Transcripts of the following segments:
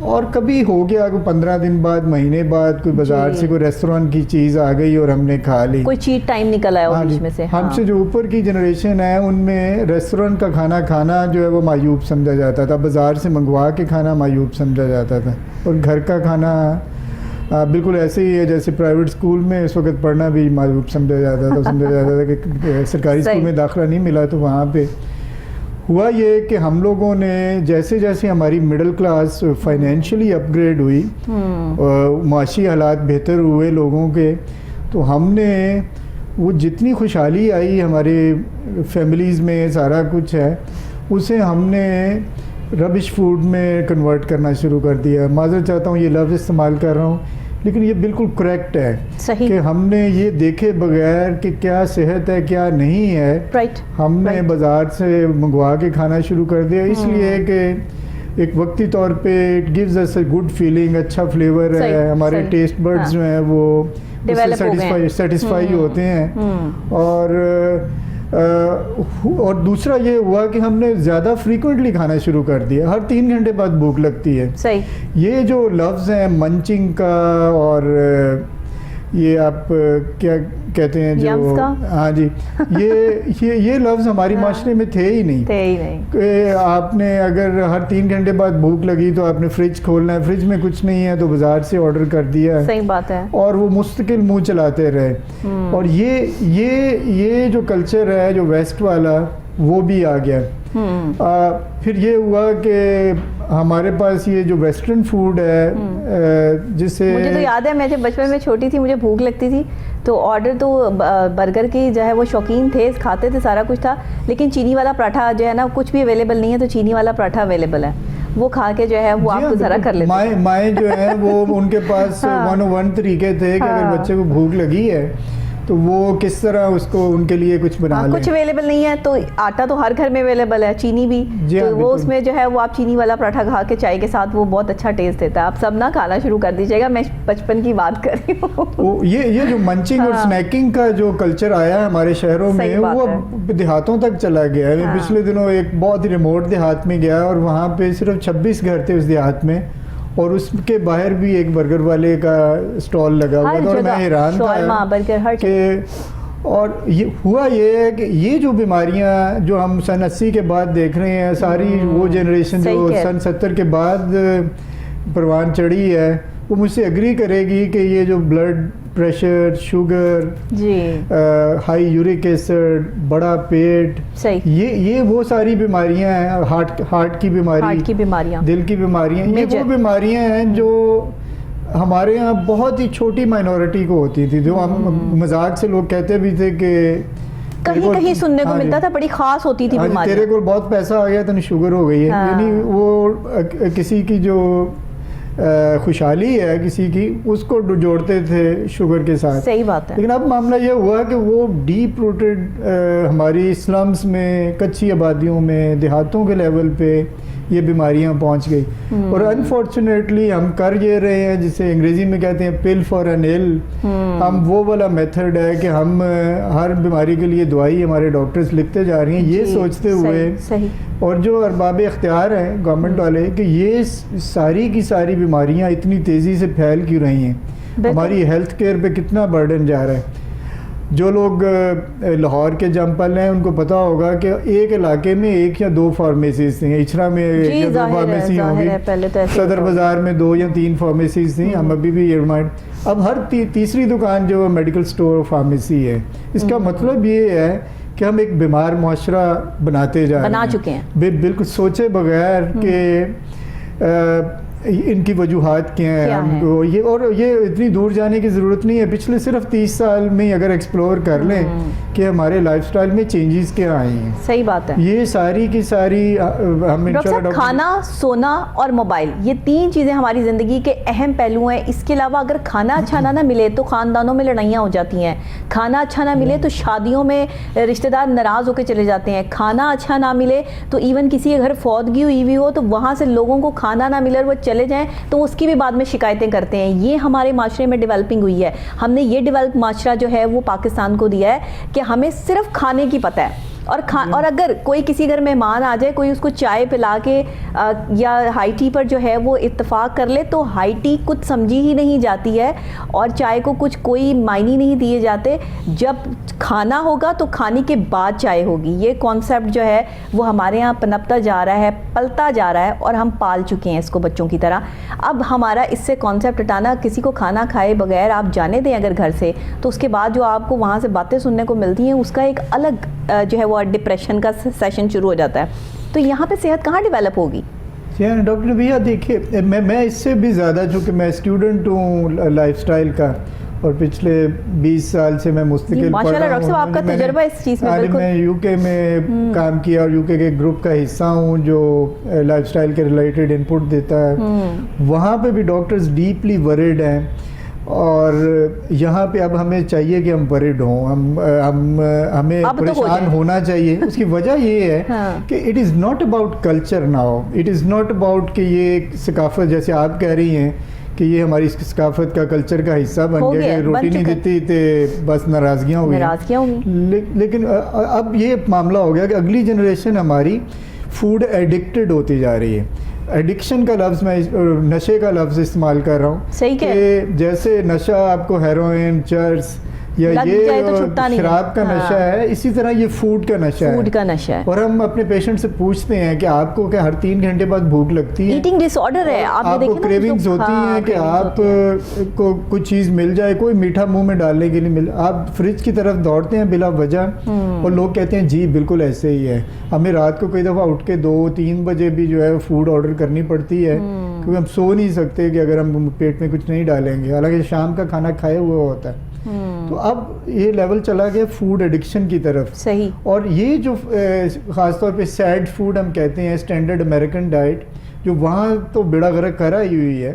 اور کبھی ہو گیا کوئی 15 دن بعد, مہینے بعد کوئی بازار سے کوئی ریسٹورینٹ کی چیز آ گئی اور ہم نے کھا لی, کوئی چیٹ ٹائم نکل آیا بیچ میں سے. ہم سے جو اوپر کی جنریشن ہے ان میں ریسٹورینٹ کا کھانا جو ہے وہ معیوب سمجھا جاتا تھا, بازار سے منگوا کے کھانا معیوب سمجھا جاتا تھا, اور گھر کا کھانا بالکل ایسے ہی ہے جیسے پرائیویٹ اسکول میں اس وقت پڑھنا بھی معیوب سمجھا جاتا تھا. سمجھا جاتا تھا کہ سرکاری اسکول میں داخلہ نہیں ملا تو وہاں پہ ہوا یہ کہ ہم لوگوں نے جیسے جیسے ہماری مڈل کلاس فائنینشلی اپ گریڈ ہوئی, معاشی حالات بہتر ہوئے لوگوں کے, تو ہم نے وہ جتنی خوشحالی آئی ہمارے فیملیز میں, سارا کچھ ہے, اسے ہم نے ربش فوڈ میں کنورٹ کرنا شروع کر دیا. معذرت چاہتا ہوں یہ لفظ استعمال کر رہا ہوں, لیکن یہ بالکل کریکٹ ہے کہ ہم نے یہ دیکھے بغیر کہ کیا صحت ہے کیا نہیں ہے, ہم نے بازار سے منگوا کے کھانا شروع کر دیا, اس لیے کہ ایک وقتی طور پہ it gives us a good feeling, اچھا فلیور ہے, ہمارے ٹیسٹ برڈز جو ہیں وہ سیٹسفائی ہوتے ہیں. اور دوسرا یہ ہوا کہ ہم نے زیادہ فریکوینٹلی کھانا شروع کر دیا, ہر 3 گھنٹے بعد بھوک لگتی ہے. یہ جو لفظ ہیں منچنگ کا, اور یہ آپ کیا کہتے ہیں جو, ہاں جی, یہ لفظ ہماری معاشرے میں تھے ہی نہیں. کہ آپ نے اگر ہر 3 گھنٹے بعد بھوک لگی تو آپ نے فریج کھولنا ہے, فریج میں کچھ نہیں ہے تو بازار سے آرڈر کر دیا, صحیح بات ہے, اور وہ مستقل منہ چلاتے رہے. اور یہ جو کلچر ہے جو ویسٹ والا وہ بھی آ گیا. پھر یہ ہوا کہ ہمارے پاس یہ جو ویسٹرن فوڈ ہے جس سے مجھے تو یاد ہے میں جب بچپن میں چھوٹی تھی مجھے بھوک لگتی تھی تو آرڈر تو برگر کی جو ہے وہ شوقین تھے, کھاتے تھے, سارا کچھ تھا, لیکن چینی والا پراٹھا جو ہے نا کچھ بھی اویلیبل نہیں ہے تو چینی والا پراٹھا اویلیبل ہے, وہ کھا کے جو ہے وہ آپ گزارا کر لیتے. مائیں جو ہیں وہ ان کے پاس 101 طریقے تھے کہ اگر بچے کو بھوک لگی ہے تو وہ کس طرح اس کو ان کے لیے کچھ بنا لیں. کچھ اویلیبل نہیں ہے تو آٹا تو ہر گھر میں اویلیبل ہے, چینی بھی, تو وہ اس میں جو ہے وہ آپ چینی والا پراٹھا کھا کے چائے کے ساتھ وہ بہت اچھا ٹیسٹ دیتا ہے. آپ سب نہ کھانا شروع کر دیجیے گا, میں بچپن کی بات کر رہی ہوں. یہ جو منچنگ اور سنیکنگ کا جو کلچر آیا ہے ہمارے شہروں میں وہ دیہاتوں تک چلا گیا ہے. پچھلے دنوں ایک بہت ہی ریموٹ دیہات میں گیا اور وہاں پہ صرف 26 گھر تھے اس دیہات میں, اور اس کے باہر بھی ایک برگر والے کا اسٹال لگا ہوا تھا, اور میں حیران تھا کہ, اور یہ ہوا یہ ہے کہ یہ جو بیماریاں جو ہم سن 80 کے بعد دیکھ رہے ہیں, ساری وہ جنریشن جو سن 70 کے بعد پروان چڑھی ہے وہ مجھ سے اگری کرے گی کہ یہ جو blood pressure, sugar, high uric acid, بڑا پیٹ, یہ وہ ساری بیماریاں ہیں, ہارٹ کی بیماریاں, دل کی بیماریاں, یہ وہ بیماریاں ہیں جو ہمارے ہاں بہت ہی چھوٹی مائنورٹی کو ہوتی تھی, جو ہم مذاق سے لوگ کہتے بھی تھے کہ کہیں سننے کو ملتا تھا, بڑی خاص ہوتی تھی بیماری. تیرے کو بہت پیسہ آ گیا تو شوگر ہو گئی ہے, یعنی وہ کسی کی جو خوشحالی ہے کسی کی اس کو جوڑتے تھے شوگر کے ساتھ. صحیح بات ہے. لیکن اب معاملہ یہ ہوا کہ وہ ڈیپ روٹڈ ہماری سلمز میں, کچی آبادیوں میں, دیہاتوں کے لیول پہ یہ بیماریاں پہنچ گئی. اور انفارچونیٹلی ہم کر یہ رہے ہیں جسے انگریزی میں کہتے ہیں پل فار این ایل. ہم وہ والا میتھڈ ہے کہ ہم ہر بیماری کے لیے دوائی ہمارے ڈاکٹرز لکھتے جا رہے ہیں, یہ سوچتے ہوئے, اور جو ارباب اختیار ہیں گورنمنٹ والے, کہ یہ ساری کی ساری بیماریاں اتنی تیزی سے پھیل کیوں رہی ہیں, ہماری ہیلتھ کیئر پہ کتنا برڈن جا رہا ہے. جو لوگ لاہور کے جمپل ہیں ان کو پتا ہوگا کہ ایک علاقے میں 1 یا 2 فارمیسیز تھیں. اچھرا میں 1 یا 2 فارمیسی ہوں گی, صدر بازار میں 2 یا 3 فارمیسیز تھیں. ہم ابھی بھی یہ ریمائنڈ, اب ہر تیسری دکان جو میڈیکل سٹور فارمیسی ہے. اس کا مطلب یہ ہے کہ ہم ایک بیمار معاشرہ بنا چکے ہیں, بالکل سوچے بغیر کہ ان کی وجوہات کیا ہیں. ہم کو یہ اتنی دور جانے کی ضرورت نہیں ہے. پچھلے صرف 30 سال میں اگر ایکسپلور کر لیں کہ ہمارے لائف سٹائل میں چینجز کیا آئی ہیں. صحیح بات ہے. یہ ساری کی ساری ہم کھانا, سونا اور موبائل, یہ 3 چیزیں ہماری زندگی کے اہم پہلو ہیں. اس کے علاوہ اگر کھانا اچھا نہ ملے تو خاندانوں میں لڑائیاں ہو جاتی ہیں. کھانا اچھا نہ ملے تو شادیوں میں رشتہ دار ناراض ہو کے چلے جاتے ہیں. کھانا اچھا نہ ملے تو ایون کسی کے گھر فوتگی ہوئی ہو تو وہاں سے لوگوں کو کھانا نہ ملے اور وہ چلے جائیں تو اس کی بھی بعد میں شکایتیں کرتے ہیں. یہ ہمارے معاشرے میں ڈیولپنگ ہوئی ہے. ہم نے یہ ڈیولپ معاشرہ جو ہے وہ پاکستان کو دیا ہے کہ ہمیں صرف کھانے کی پتہ ہے. اور اگر کوئی کسی گھر مہمان آ جائے, کوئی اس کو چائے پلا کے یا ہائی ٹی پر جو ہے وہ اتفاق کر لے, تو ہائی ٹی کچھ سمجھی ہی نہیں جاتی ہے اور چائے کو کچھ کوئی معنی نہیں دیے جاتے. جب کھانا ہوگا تو کھانے کے بعد چائے ہوگی. یہ کانسیپٹ جو ہے وہ ہمارے یہاں پنپتا جا رہا ہے, پلتا جا رہا ہے, اور ہم پال چکے ہیں اس کو بچوں کی طرح. اب ہمارا اس سے کانسیپٹ ہٹانا, کسی کو کھانا کھائے بغیر آپ جانے دیں اگر گھر سے, تو اس کے بعد جو آپ کو وہاں سے باتیں سننے کو ملتی ہیں اس کا ایک الگ جو ہے وہ ڈپریشن کا سیشن شروع ہو جاتا ہے. تو یہاں پہ صحت کہاں ڈیولپ ہوگی؟ ڈاکٹر نبیہہ دیکھیے, میں اس سے بھی زیادہ, چونکہ میں اسٹوڈنٹ ہوں لائف سٹائل کا, اور پچھلے 20 سال سے میں مستقل پڑھ رہا ہوں. ڈاکٹر صاحب آپ کا تجربہ اس چیز میں بالکل. میں یو کے میں کام کیا اور یو کے کے گروپ کا حصہ ہوں جو لائف سٹائل کے ریلیٹڈ انپٹ دیتا ہے. وہاں پہ بھی ڈاکٹرز ڈیپلی ورڈ ہیں, اور یہاں پہ اب ہمیں چاہیے کہ ہم ورڈ ہوں, ہمیں پریشان ہونا چاہیے. اس کی وجہ یہ ہے کہ it is not about culture now, it is not about کہ یہ ایک ثقافت, جیسے آپ کہہ رہی ہیں کہ یہ ہماری ثقافت کا کلچر کا حصہ بن گیا, کہ روٹی نہیں دیتی تو بس ناراضگیاں ہوئی. لیکن اب یہ معاملہ ہو گیا کہ اگلی جنریشن ہماری فوڈ ایڈکٹڈ ہوتی جا رہی ہے. ایڈکشن کا لفظ میں نشے کا لفظ استعمال کر رہا ہوں, صحیح کہ جیسے نشہ آپ کو ہیروئن, چرس یا یہ شراب کا نشہ ہے, اسی طرح یہ فوڈ کا نشہ ہے. اور ہم اپنے پیشنٹ سے پوچھتے ہیں کہ آپ کو کیا ہر 3 گھنٹے بعد بھوک لگتی ہے؟ ایٹنگ ڈس آرڈر ہے, آپ کو کریونگز ہوتی ہیں کہ آپ کو کچھ چیز مل جائے, کوئی میٹھا منہ میں ڈالنے کے لیے آپ فریج کی طرف دوڑتے ہیں بلا وجہ, اور لوگ کہتے ہیں جی بالکل ایسے ہی ہے. ہمیں رات کو کئی دفعہ اٹھ کے 2-3 بجے بھی جو ہے فوڈ آرڈر کرنی پڑتی ہے, کیونکہ ہم سو نہیں سکتے کہ اگر ہم پیٹ میں کچھ نہیں ڈالیں گے, حالانکہ شام کا کھانا کھائے ہوا ہوتا ہے. تو اب یہ لیول چلا گیا فوڈ ایڈکشن کی طرف. صحیح. اور یہ جو خاص طور پہ سیڈ فوڈ ہم کہتے ہیں, اسٹینڈرڈ امریکن ڈائٹ, جو وہاں تو بیڑا غرق کرا ہی ہوئی ہے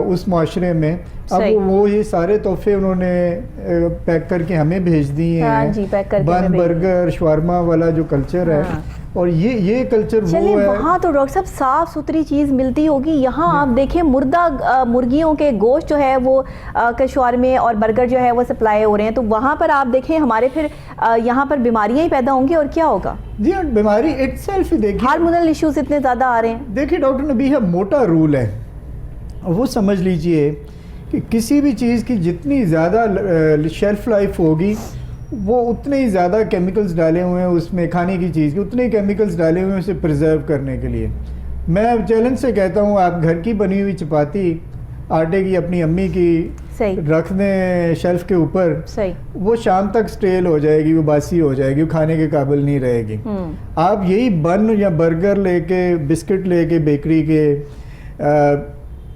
اس معاشرے میں. اب وہ یہ سارے تحفے انہوں نے پیک کر کے ہمیں بھیج دیے ہیں, بن برگر شوارما والا جو کلچر ہے, اور یہ کلچر وہ ہے. وہاں تو ڈاکٹر صاحب صاف ستھری چیز ملتی ہوگی, یہاں آپ دیکھیں مردہ مرغیوں کے گوشت جو ہے وہ شوارمے اور برگر جو ہے وہ سپلائی ہو رہے ہیں. تو وہاں پر آپ دیکھیں ہمارے پھر یہاں پر بیماریاں ہی پیدا ہوں گی, اور کیا ہوگا؟ جی بیماری اٹ سیلف ہی دیکھیے, ہارمونل ایشوز اتنے زیادہ آ رہے ہیں. دیکھیے ڈاکٹر نبیہہ, موٹا رول ہے, وہ سمجھ لیجئے کہ کسی بھی چیز کی جتنی زیادہ شیلف لائف ہوگی, وہ اتنے ہی زیادہ کیمیکلز ڈالے ہوئے ہیں اس میں, کھانے کی چیز کے اتنے ہی کیمیکلز ڈالے ہوئے ہیں اسے پرزرو کرنے کے لیے. میں چیلنج سے کہتا ہوں, آپ گھر کی بنی ہوئی چپاتی آٹے کی اپنی امی کی رکھ دیں شیلف کے اوپر, وہ شام تک اسٹیل ہو جائے گی, وہ باسی ہو جائے گی, وہ کھانے کے قابل نہیں رہے گی. آپ یہی بن یا برگر لے کے, بسکٹ لے کے بیکری کے,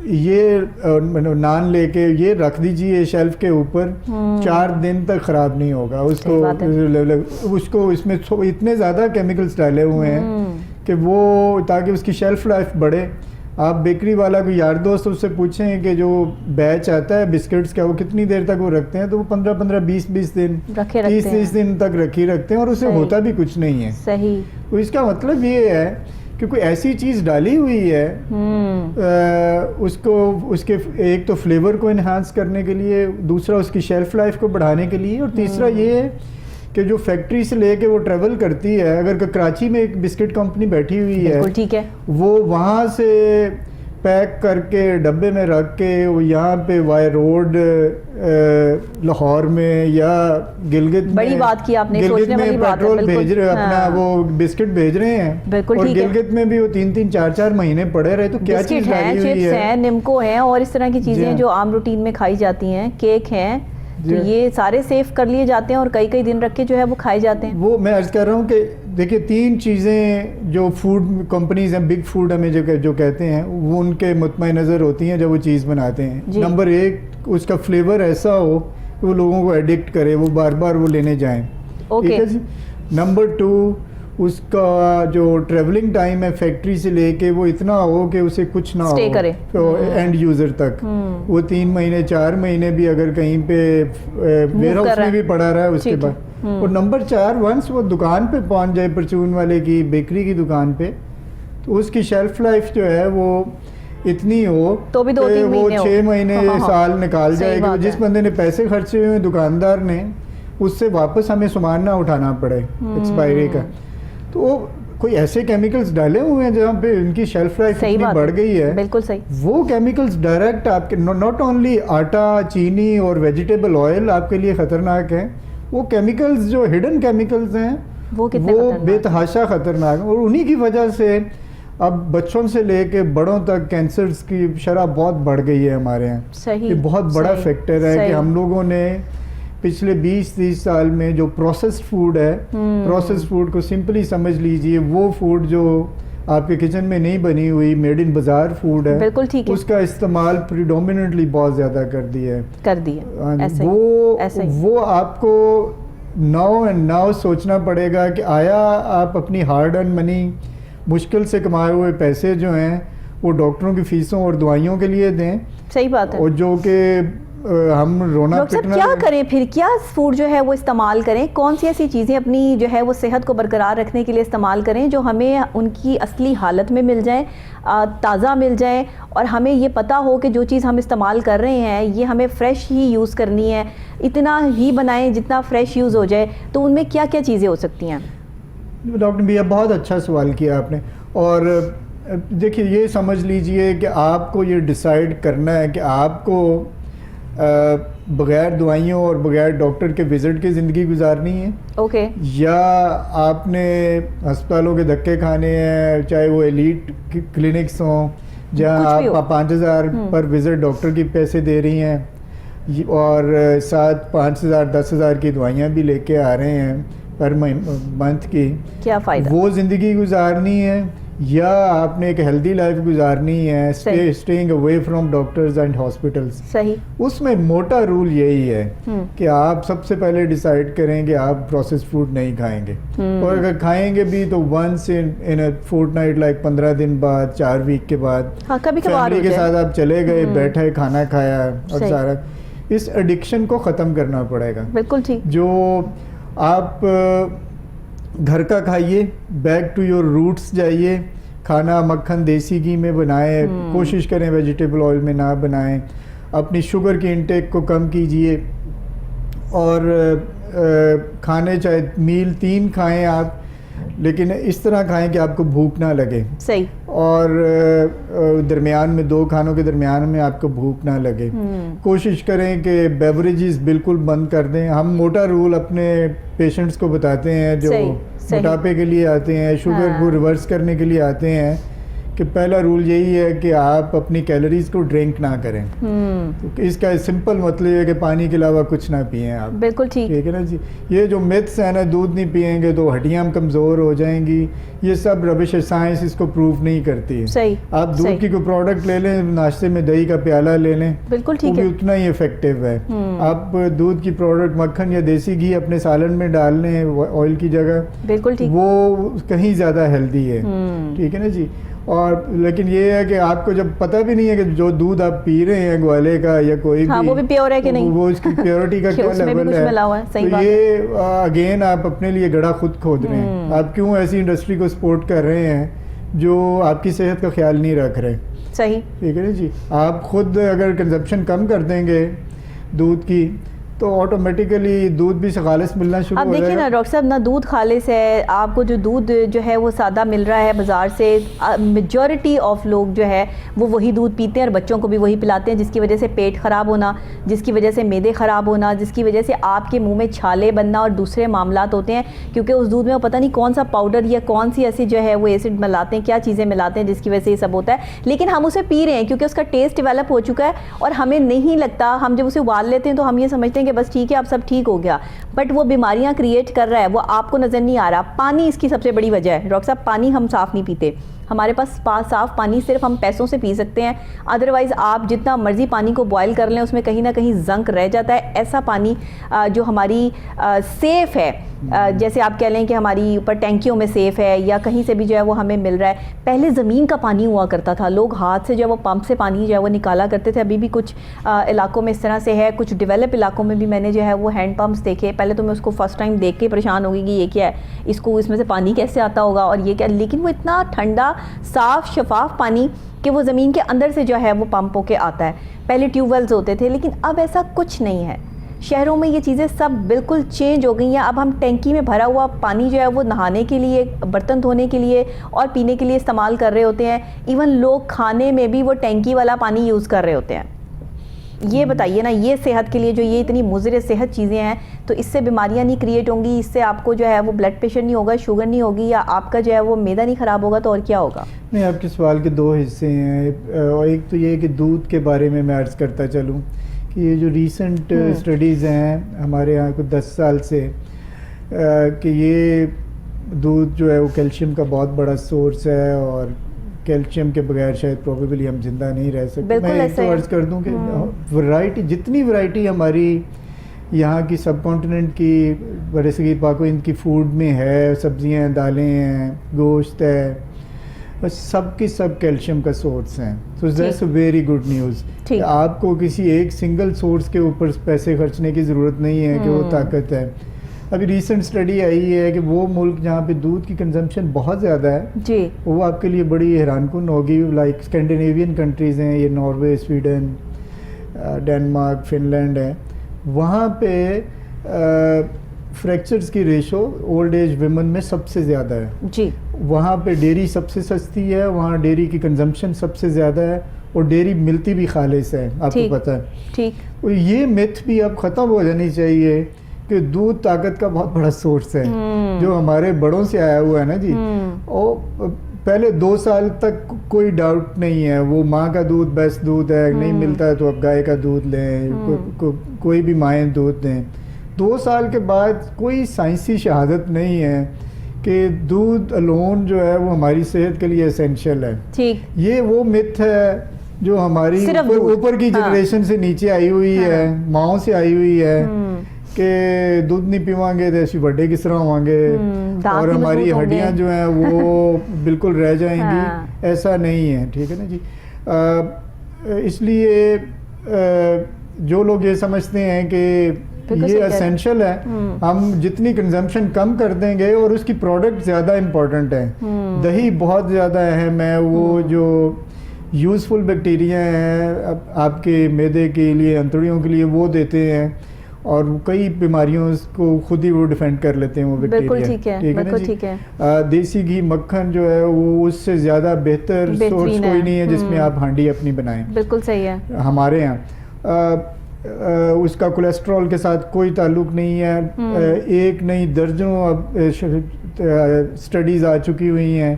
یہ نان لے کے یہ رکھ دیجئے شیلف کے اوپر, 4 دن تک خراب نہیں ہوگا. اس کو اس میں اتنے زیادہ کیمیکلز ڈالے ہوئے ہیں کہ وہ, تاکہ اس کی شیلف لائف بڑھے. آپ بیکری والا کو یار دوست اس سے پوچھیں کہ جو بیچ آتا ہے بسکٹس کا, وہ کتنی دیر تک وہ رکھتے ہیں, تو وہ 15-15 20-20 دن 30-30 دن تک رکھتے ہیں, اور اسے ہوتا بھی کچھ نہیں ہے. صحیح. تو اس کا مطلب یہ ہے کہ کوئی ایسی چیز ڈالی ہوئی ہے اس کے ایک تو فلیور کو انہانس کرنے کے لیے, دوسرا اس کی شیلف لائف کو بڑھانے کے لیے, اور تیسرا یہ ہے کہ جو فیکٹری سے لے کے وہ ٹریول کرتی ہے. اگر کراچی میں ایک بسکٹ کمپنی بیٹھی ہوئی ہے, ٹھیک ہے, وہ وہاں سے پیک کر کے ڈبے میں رکھ کے وہ یہاں پہ وائی روڈ لاہور میں یا گلگت میں, بڑی بات کی آپ نے, گلگت میں پیٹرول بھیج رہے, اپنا وہ بسکٹ بھیج رہے ہیں, اور گلگت میں بھی وہ 3-3 4-4 مہینے پڑے رہے. تو کیا چیز ڈالی ہوئی ہے, نمکو ہیں اور اس طرح کی چیزیں جو عام روٹین میں کھائی جاتی ہیں, کیک ہیں, تو یہ سارے سیف کر لیے جاتے ہیں اور کئی دن رکھ کے جو ہے وہ کھائے جاتے ہیں. وہ میں عرض کر رہا ہوں کہ دیکھیے 3 چیزیں جو فوڈ کمپنیز ہیں, بگ فوڈ ہمیں جو کہتے ہیں, وہ ان کے مطمع نظر ہوتی ہیں جب وہ چیز بناتے ہیں. نمبر 1, اس کا فلیور ایسا ہو کہ وہ لوگوں کو ایڈکٹ کرے, وہ بار بار وہ لینے جائیں. ٹھیک ہے جی. نمبر 2, اس کا جو ٹریولنگ ٹائم ہے فیکٹری سے لے کے وہ اتنا ہو کہ اسے کچھ نہ ہو اینڈ یوزر تک, وہ 3 مہینے 4 مہینے بھی اگر کہیں پہ ویئر ہاؤس میں بھی پڑا رہا ہے اس کے بعد. اور نمبر 4, ونس وہ دکان پہ پہنچ جائے, پرچون والے کی بیکری کی دکان پہ, تو اس کی شیلف لائف جو ہے وہ اتنی ہو تو بھی 2-3 وہ 6 مہینے سال نکال جائے گی. جس بندے نے پیسے خرچے ہوئے ہیں دکاندار نے, اس سے واپس ہمیں سامان نہ اٹھانا پڑے ایکسپائری کا. تو وہ کوئی ایسے کیمیکلز ڈالے ہوئے ہیں جہاں پہ ان کی شیلف لائف اتنی بڑھ گئی ہے. بالکل صحیح. وہ کیمیکلز ڈائریکٹ آپ کے ناٹ اونلی آٹا, چینی اور ویجیٹیبل آئل آپ کے لیے خطرناک ہیں, وہ کیمیکلز جو ہڈن کیمیکلز ہیں وہ بے تحاشا خطرناک ہیں, اور انہی کی وجہ سے اب بچوں سے لے کے بڑوں تک کینسرز کی شرح بہت بڑھ گئی ہے ہمارے یہاں. صحیح. یہ بہت بڑا فیکٹر ہے کہ ہم لوگوں نے پچھلے 20-30 سال میں جو پروسیسڈ فوڈ ہے, پروسیسڈ فوڈ کو سمپلی سمجھ لیجئے وہ فوڈ جو آپ کے کچن میں نہیں بنی ہوئی میڈ ان بازار فوڈ ہے, بالکل ٹھیک ہے, اس کا استعمال پریڈومیننٹلی بہت زیادہ کر دیا ہے. وہ آپ کو ناؤ سوچنا پڑے گا کہ آیا آپ اپنی ہارڈ ارن منی, مشکل سے کمائے ہوئے پیسے جو ہیں وہ ڈاکٹروں کی فیسوں اور دوائیوں کے لیے دیں. صحیح بات ہے. اور جو کہ ہم رونا پٹنا کیا کریں پھر, کیا فوڈ جو ہے وہ استعمال کریں, کون سی ایسی چیزیں اپنی جو ہے وہ صحت کو برقرار رکھنے کے لیے استعمال کریں جو ہمیں ان کی اصلی حالت میں مل جائیں, تازہ مل جائیں, اور ہمیں یہ پتہ ہو کہ جو چیز ہم استعمال کر رہے ہیں یہ ہمیں فریش ہی یوز کرنی ہے, اتنا ہی بنائیں جتنا فریش یوز ہو جائے. تو ان میں کیا کیا چیزیں ہو سکتی ہیں؟ ڈاکٹر بھیا بہت اچھا سوال کیا آپ نے. اور دیکھیے یہ سمجھ لیجئے کہ آپ کو یہ ڈیسائیڈ کرنا ہے کہ آپ کو بغیر دوائیوں اور بغیر ڈاکٹر کے وزٹ کی زندگی گزارنی ہے, اوکے, یا آپ نے ہسپتالوں کے دھکے کھانے ہیں, چاہے وہ ایلیٹ کلینکس ہوں جہاں آپ 5,000 پر وزٹ ڈاکٹر کی پیسے دے رہی ہیں اور ساتھ 5,000 10,000 کی دوائیاں بھی لے کے آ رہے ہیں پر منتھ کی. کیا فائدہ؟ وہ زندگی گزارنی ہے یا آپ نے ایک ہیلدی لائف گزارنی ہے, staying away from doctors and hospitals. صحیح. اس میں موٹا رول یہی ہے کہ آپ سب سے پہلے ڈیسائیڈ کریں کہ آپ پروسیس فوڈ نہیں کھائیں گے, اور اگر کھائیں گے بھی تو ونس ان اے فورٹ نائٹ, لائک 15 دن بعد, 4 ویک کے بعد فیملی کے ساتھ آپ چلے گئے, بیٹھے, کھانا کھایا, اور سارا اس ایڈکشن کو ختم کرنا پڑے گا. بالکل ٹھیک. جو آپ گھر کا کھائیے, بیک ٹو یور روٹس جائیے, کھانا مکھن دیسی گھی میں بنائیں, کوشش کریں ویجیٹیبل آئل میں نہ بنائیں, اپنی شوگر کی انٹیک کو کم کیجئے, اور کھانے چاہے میل 3 کھائیں آپ, لیکن اس طرح کھائیں کہ آپ کو بھوک نہ لگے. صحیح. اور درمیان میں 2 کھانوں کے درمیان میں آپ کو بھوک نہ لگے. کوشش کریں کہ بیوریجز بالکل بند کر دیں. ہم موٹا رول اپنے پیشنٹس کو بتاتے ہیں جو موٹاپے کے لیے آتے ہیں, شوگر کو ریورس کرنے کے لیے آتے ہیں, کہ پہلا رول یہی ہے کہ آپ اپنی کیلوریز کو ڈرنک نہ کریں. اس کا سمپل مطلب ہے کہ پانی کے علاوہ کچھ نہ پئیں آپ. بالکل ٹھیک ہے نا جی. یہ جو میتھس ہیں نا, دودھ نہیں پئیں گے تو ہڈیاں کمزور ہو جائیں گی, یہ سب ربش ہے, سائنس اس کو پروف نہیں کرتی. صحیح. آپ دودھ کی کوئی پروڈکٹ لے لیں, ناشتے میں دہی کا پیالہ لے لیں, بالکل ٹھیک وہ بھی اتنا ہی افیکٹو ہے. آپ دودھ کی پروڈکٹ, مکھن یا دیسی گھی اپنے سالن میں ڈال لیں آئل کی جگہ, بالکل ٹھیک, وہ کہیں زیادہ ہیلدی ہے. ٹھیک ہے نا جی. اور لیکن یہ ہے کہ آپ کو جب پتہ بھی نہیں ہے کہ جو دودھ آپ پی رہے ہیں گوالے کا یا کوئی بھی, وہ بھی پیور ہے کہ نہیں, وہ اس کی پیورٹی کا کیا لیول ہے, تو یہ اگین آپ اپنے لیے گڑھا خود کھود رہے ہیں. آپ کیوں ایسی انڈسٹری کو سپورٹ کر رہے ہیں جو آپ کی صحت کا خیال نہیں رکھ رہے. صحیح. ٹھیک ہے نا جی. آپ خود اگر کنزمپشن کم کر دیں گے دودھ کی تو آٹومیٹیکلی دودھ بھی سے خالص ملنا شروع ہو جائے گا. اب دیکھیں نا ڈاکٹر صاحب, نہ دودھ خالص ہے, آپ کو جو دودھ جو ہے وہ سادہ مل رہا ہے بازار سے, میجورٹی آف لوگ جو ہے وہ وہی دودھ پیتے ہیں اور بچوں کو بھی وہی پلاتے ہیں, جس کی وجہ سے پیٹ خراب ہونا, جس کی وجہ سے معدے خراب ہونا, جس کی وجہ سے آپ کے منہ میں چھالے بننا اور دوسرے معاملات ہوتے ہیں, کیونکہ اس دودھ میں وہ پتہ نہیں کون سا پاؤڈر یا کون سی ایسی جو ہے وہ ایسڈ ملاتے ہیں, کیا چیزیں ملاتے ہیں جس کی وجہ سے یہ سب ہوتا ہے. لیکن ہم اسے پی رہے ہیں کیونکہ اس کا ٹیسٹ ڈیولپ ہو چکا ہے اور ہمیں نہیں لگتا, ہم جب اسے ابال لیتے ہیں تو ہم یہ سمجھتے ہیں کہ بس ٹھیک ہے اب سب ٹھیک ہو گیا, بٹ وہ بیماریاں کریٹ کر رہا ہے, وہ آپ کو نظر نہیں آ رہا. پانی اس کی سب سے بڑی وجہ ہے ڈاکٹر صاحب, پانی ہم صاف نہیں پیتے. ہمارے پاس صاف پانی صرف ہم پیسوں سے پی سکتے ہیں, ادروائز آپ جتنا مرضی پانی کو بوائل کر لیں اس میں کہیں نہ کہیں زنک رہ جاتا ہے. ایسا پانی جو ہماری سیف ہے, جیسے آپ کہہ لیں کہ ہماری اوپر ٹینکیوں میں سیف ہے یا کہیں سے بھی جو ہے وہ ہمیں مل رہا ہے. پہلے زمین کا پانی ہوا کرتا تھا, لوگ ہاتھ سے جو ہے وہ پمپ سے پانی جو ہے وہ نکالا کرتے تھے. ابھی بھی کچھ علاقوں میں اس طرح سے ہے, کچھ ڈیولپ علاقوں میں بھی میں نے جو ہے وہ ہینڈ پمپس دیکھے. پہلے تو میں اس کو فرسٹ ٹائم دیکھ کے پریشان ہوگی کہ یہ کیا ہے, اس میں سے پانی کیسے آتا ہوگا اور یہ کیا, لیکن وہ اتنا ٹھنڈا صاف شفاف پانی کہ وہ زمین کے اندر سے جو ہے وہ پمپ ہو کے آتا ہے. پہلے ٹیوب ویلز ہوتے تھے لیکن اب ایسا کچھ نہیں ہے. شہروں میں یہ چیزیں سب بالکل چینج ہو گئی ہیں. اب ہم ٹینکی میں بھرا ہوا پانی جو ہے وہ نہانے کے لیے, برتن دھونے کے لیے اور پینے کے لیے استعمال کر رہے ہوتے ہیں. ایون لوگ کھانے میں بھی وہ ٹینکی والا پانی یوز کر رہے ہوتے ہیں. یہ بتائیے نا, یہ صحت کے لیے جو یہ اتنی مضر صحت چیزیں ہیں, تو اس سے بیماریاں نہیں کریٹ ہوں گی, اس سے آپ کو جو ہے وہ بلڈ پریشر نہیں ہوگا, شوگر نہیں ہوگی, یا آپ کا جو ہے وہ معدہ نہیں خراب ہوگا, تو اور کیا ہوگا؟ نہیں, آپ کے سوال کے دو حصے ہیں. اور ایک تو یہ کہ دودھ کے بارے میں عرض کرتا چلوں کہ یہ جو ریسنٹ اسٹڈیز ہیں ہمارے یہاں کو 10 سال سے, کہ یہ دودھ جو ہے وہ کیلشیم کا بہت بڑا سورس ہے, اور کیلشیم کے بغیر شاید پروبیبلی ہم زندہ نہیں رہ سکتے. میں ایک تو عرض کر دوں کہ ورائٹی, جتنی ورائٹی ہماری یہاں کی سب کانٹیننٹ کی برصغیر پاک و ہند کی فوڈ میں ہے, سبزیاں ہیں, دالیں ہیں, گوشت ہے, بس سب کی سب کیلشیم کا سورس ہیں. So that's a very good news. آپ کو کسی ایک سنگل سورس کے اوپر پیسے خرچنے کی ضرورت نہیں ہے کہ وہ طاقت ہے. ابھی ریسنٹ اسٹڈی آئی ہے کہ وہ ملک جہاں پہ دودھ کی کنزمپشن بہت زیادہ ہے, جی, وہ آپ کے لیے بڑی حیران کن ہوگی. لائک اسکینڈینیوین کنٹریز ہیں, یہ Norway, Sweden, Denmark, Finland ہے. وہاں پہ فریکچرز کی ریشو اولڈ ایج ویمن میں سب سے زیادہ ہے. جی, وہاں پہ ڈیری سب سے سستی ہے, وہاں ڈیری کی کنزمپشن سب سے زیادہ ہے, اور ڈیری ملتی بھی خالص ہے, آپ کو پتہ ہے. ٹھیک, یہ متھ بھی اب ختم ہو جانی چاہیے کہ دودھ طاقت کا بہت بڑا سورس ہے, جو ہمارے بڑوں سے آیا ہوا ہے نا جی. اور پہلے 2 سال تک کوئی ڈاؤٹ نہیں ہے, وہ ماں کا دودھ بیسٹ دودھ ہے, نہیں ملتا ہے تو آپ گائے کا دودھ لیں, کوئی بھی مائیں دودھ دیں. 2 سال کے بعد کوئی سائنسی شہادت نہیں ہے کہ دودھ الون جو ہے وہ ہماری صحت کے لیے اسینشیل ہے. یہ وہ متھ ہے جو ہماری اوپر کی جنریشن سے نیچے آئی ہوئی ہے, ماؤں سے آئی ہوئی ہے, کہ دودھ نہیں پیوائیں گے تو ایسی بڑے کس طرح ہوں گے, اور ہماری ہڈیاں جو ہیں وہ بالکل رہ جائیں گی. ایسا نہیں ہے, ٹھیک ہے نا جی. اس لیے جو لوگ یہ سمجھتے ہیں کہ یہ اسینشل ہے, ہم جتنی کنزمپشن کم کر دیں گے, اور اس کی پروڈکٹ زیادہ امپورٹنٹ ہے. دہی بہت زیادہ اہم ہے, وہ جو یوزفل بیکٹیریا ہیں آپ کے معدے کے لیے, انتڑیوں کے لیے, وہ دیتے ہیں, اور کئی بیماریوں کو خود ہی وہ ڈیفینڈ کر لیتے ہیں وہ بیکٹیریا. بالکل ٹھیک ہے, بالکل ٹھیک ہے. دیسی گھی, مکھن جو ہے وہ اس سے زیادہ بہتر سورس کوئی نہیں ہے جس میں آپ ہانڈی اپنی بنائیں. بالکل صحیح ہے. ہمارے یہاں اس کا کولیسٹرول کے ساتھ کوئی تعلق نہیں ہے. ایک نہیں درجنوں اب اسٹڈیز آ چکی ہوئی ہیں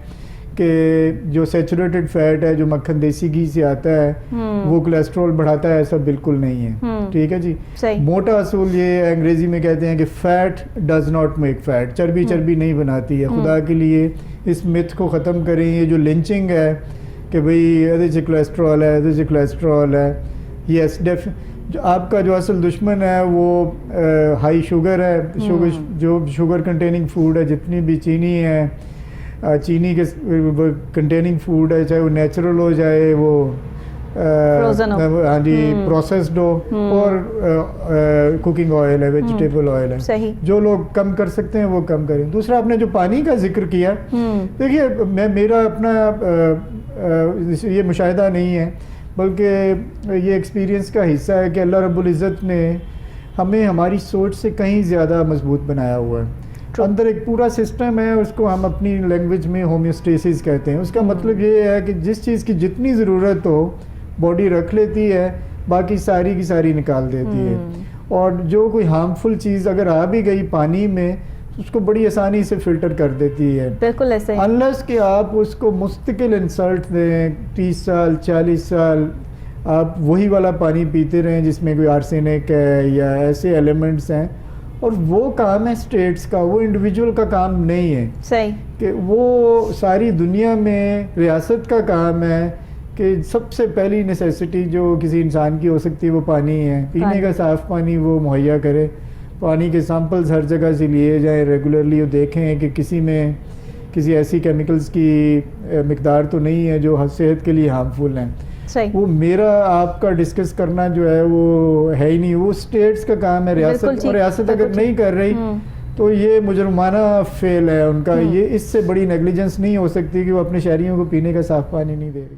کہ جو سیچوریٹڈ فیٹ ہے جو مکھن دیسی گھی سے آتا ہے وہ کولیسٹرول بڑھاتا ہے, ایسا بالکل نہیں ہے. ٹھیک ہے جی. موٹا اصول یہ انگریزی میں کہتے ہیں کہ fat does not make fat, چربی چربی نہیں بناتی ہے. خدا کے لیے اس متھ کو ختم کریں. یہ جو لنچنگ ہے کہ بھئی ایسے سے کولیسٹرول ہے, ایسے سے کولیسٹرول ہے, یس جو آپ کا جو اصل دشمن ہے وہ ہائی شوگر ہے. جو شوگر کنٹیننگ فوڈ ہے, جتنی بھی چینی ہے, چینی کے کنٹیننگ فوڈ ہے, چاہے وہ نیچرل ہو جائے وہ ہاں جی پروسیسڈ ہو, اور کوکنگ آئل ہے, ویجیٹیبل آئل ہے. جو لوگ کم کر سکتے ہیں وہ کم کریں. دوسرا آپ نے جو پانی کا ذکر کیا, دیکھیے میرا اپنا یہ مشاہدہ نہیں ہے بلکہ یہ ایکسپیرینس کا حصہ ہے کہ اللہ رب العزت نے ہمیں ہماری سوچ سے کہیں زیادہ مضبوط بنایا ہوا ہے. اندر ایک پورا سسٹم ہے, اس کو ہم اپنی لینگویج میں ہومیوسٹیسس کہتے ہیں. اس کا مطلب یہ ہے کہ جس چیز کی جتنی ضرورت ہو باڈی رکھ لیتی ہے, باقی ساری کی ساری نکال دیتی ہے. اور جو کوئی ہارمفل چیز اگر آ بھی گئی پانی میں, اس کو بڑی آسانی سے فلٹر کر دیتی ہے. بالکل ایسے انلیس کہ آپ اس کو مستقل انسلٹ دیں, 30 سال 40 سال آپ وہی والا پانی پیتے رہیں جس میں کوئی آرسینک ہے یا ایسے ایلیمنٹس ہیں. اور وہ کام ہے اسٹیٹس کا, وہ انڈیویجول کا کام نہیں ہے. صحیح, کہ وہ ساری دنیا میں ریاست کا کام ہے کہ سب سے پہلی نیسیسٹی جو کسی انسان کی ہو سکتی ہے وہ پانی ہے. پینے کا صاف پانی وہ مہیا کرے. پانی کے سیمپلز ہر جگہ سے لیے جائیں ریگولرلی, دیکھیں کہ کسی میں کسی ایسی کیمیکلز کی مقدار تو نہیں ہے جو صحت کے لیے ہارمفل ہیں. وہ میرا آپ کا ڈسکس کرنا جو ہے وہ ہے ہی نہیں, وہ اسٹیٹس کا کام ہے. ریاست, اور ریاست اگر نہیں کر رہی تو یہ مجرمانہ فیل ہے ان کا. یہ اس سے بڑی نیگلیجنس نہیں ہو سکتی کہ وہ اپنے شہریوں کو پینے کا صاف پانی نہیں دے رہی.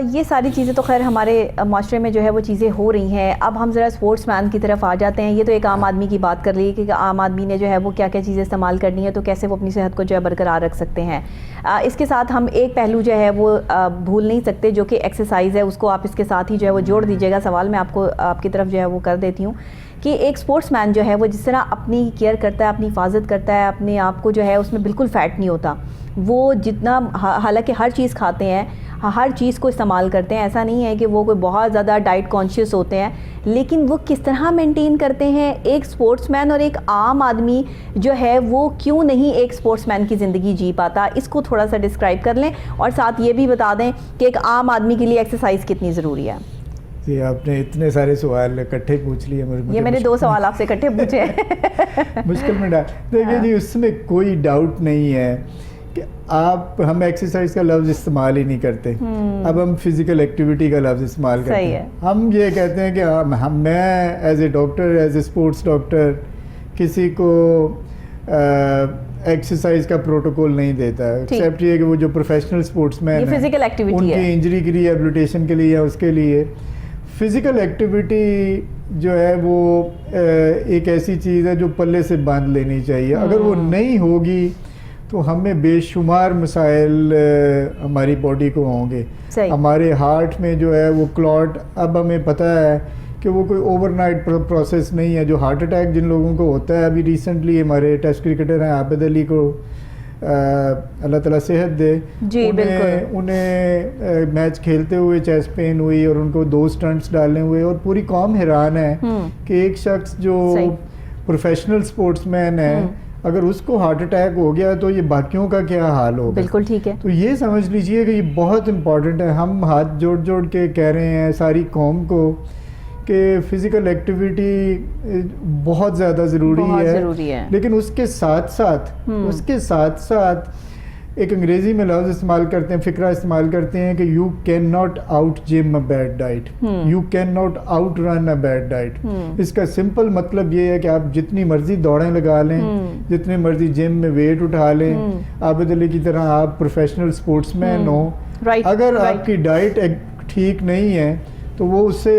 یہ ساری چیزیں تو خیر ہمارے معاشرے میں جو ہے وہ چیزیں ہو رہی ہیں. اب ہم ذرا اسپورٹس مین کی طرف آ جاتے ہیں. یہ تو ایک عام آدمی کی بات کر لی کہ عام آدمی نے جو ہے وہ کیا کیا چیزیں استعمال کرنی ہے تو کیسے وہ اپنی صحت کو جو ہے برقرار رکھ سکتے ہیں. اس کے ساتھ ہم ایک پہلو جو ہے وہ بھول نہیں سکتے جو کہ ایکسرسائز ہے. اس کو آپ اس کے ساتھ ہی جو ہے وہ جوڑ دیجیے گا. سوال میں آپ کی طرف جو ہے وہ کر دیتی ہوں کہ ایک اسپورٹس مین جو ہے وہ جس طرح اپنی کیئر کرتا ہے, اپنی حفاظت کرتا ہے, اپنے آپ کو جو ہے اس میں بالکل فیٹ نہیں ہوتا. وہ جتنا حالانکہ ہر چیز کھاتے ہیں, ہر چیز کو استعمال کرتے ہیں, ایسا نہیں ہے کہ وہ کوئی بہت زیادہ ڈائٹ کانشیس ہوتے ہیں, لیکن وہ کس طرح مینٹین کرتے ہیں. ایک اسپورٹس مین اور ایک عام آدمی جو ہے وہ کیوں نہیں ایک اسپورٹس مین کی زندگی جی پاتا, اس کو تھوڑا سا ڈسکرائب کر لیں اور ساتھ یہ بھی بتا دیں کہ ایک عام آدمی کے لیے ایکسرسائز کتنی ضروری ہے. جی آپ نے اتنے سارے سوال اکٹھے پوچھ لیے. یہ میں نے 2 سوال آپ سے اکٹھے پوچھے ہیں. مشکل میں دیکھیے جی, اس میں کوئی ڈاؤٹ نہیں ہے کہ ہم ایکسرسائز کا لفظ استعمال ہی نہیں کرتے. اب ہم فزیکل ایکٹیویٹی کا لفظ استعمال کرتے ہیں. ہم یہ کہتے ہیں کہ میں as a doctor, as a sports doctor کسی کو ایکسرسائز کا پروٹوکول نہیں دیتا ہے, ایکسیپٹ یہ کہ وہ جو پروفیشنل اسپورٹس مین ہیں فزیکل ایکٹیویٹی ان کی انجری کی ریہیبلیٹیشن کے لیے, اس کے لیے فزیکل ایکٹیویٹی جو ہے وہ ایک ایسی چیز ہے جو پلے سے باندھ لینی چاہیے. اگر وہ نہیں ہوگی تو ہمیں بے شمار مسائل ہماری باڈی کو ہوں گے. ہمارے ہارٹ میں جو ہے وہ کلاٹ, اب ہمیں پتہ ہے کہ وہ کوئی اوور نائٹ پروسیس نہیں ہے. جو ہارٹ اٹیک جن لوگوں کو ہوتا ہے, ابھی ریسنٹلی ہمارے ٹیسٹ کرکٹر ہیں عابد علی کو اللہ تعالیٰ صحت دے, انہیں میچ کھیلتے ہوئے چیسٹ پین ہوئی اور ان کو 2 سٹنٹس ڈالنے ہوئے, اور پوری قوم حیران ہے کہ ایک شخص جو پروفیشنل سپورٹس مین ہے اگر اس کو ہارٹ اٹیک ہو گیا تو یہ باقیوں کا کیا حال ہوگا. بالکل ٹھیک ہے. تو یہ سمجھ لیجئے کہ یہ بہت امپورٹنٹ ہے. ہم ہاتھ جوڑ کے کہہ رہے ہیں ساری قوم کو کہ فزیکل ایکٹیویٹی بہت زیادہ ضروری ہے, لیکن اس کے ساتھ ساتھ ایک انگریزی میں لفظ استعمال کرتے ہیں, فقرہ استعمال کرتے ہیں کہ you can not out gym a bad diet, you can not out run a bad diet. اس کا سمپل مطلب یہ ہے کہ آپ جتنی مرضی دوڑیں لگا لیں, جتنے مرضی جم میں ویٹ اٹھا لیں, عابد علی کی طرح آپ پروفیشنل اسپورٹس مین ہوں, اگر آپ کی ڈائٹ ٹھیک نہیں ہے تو وہ اس سے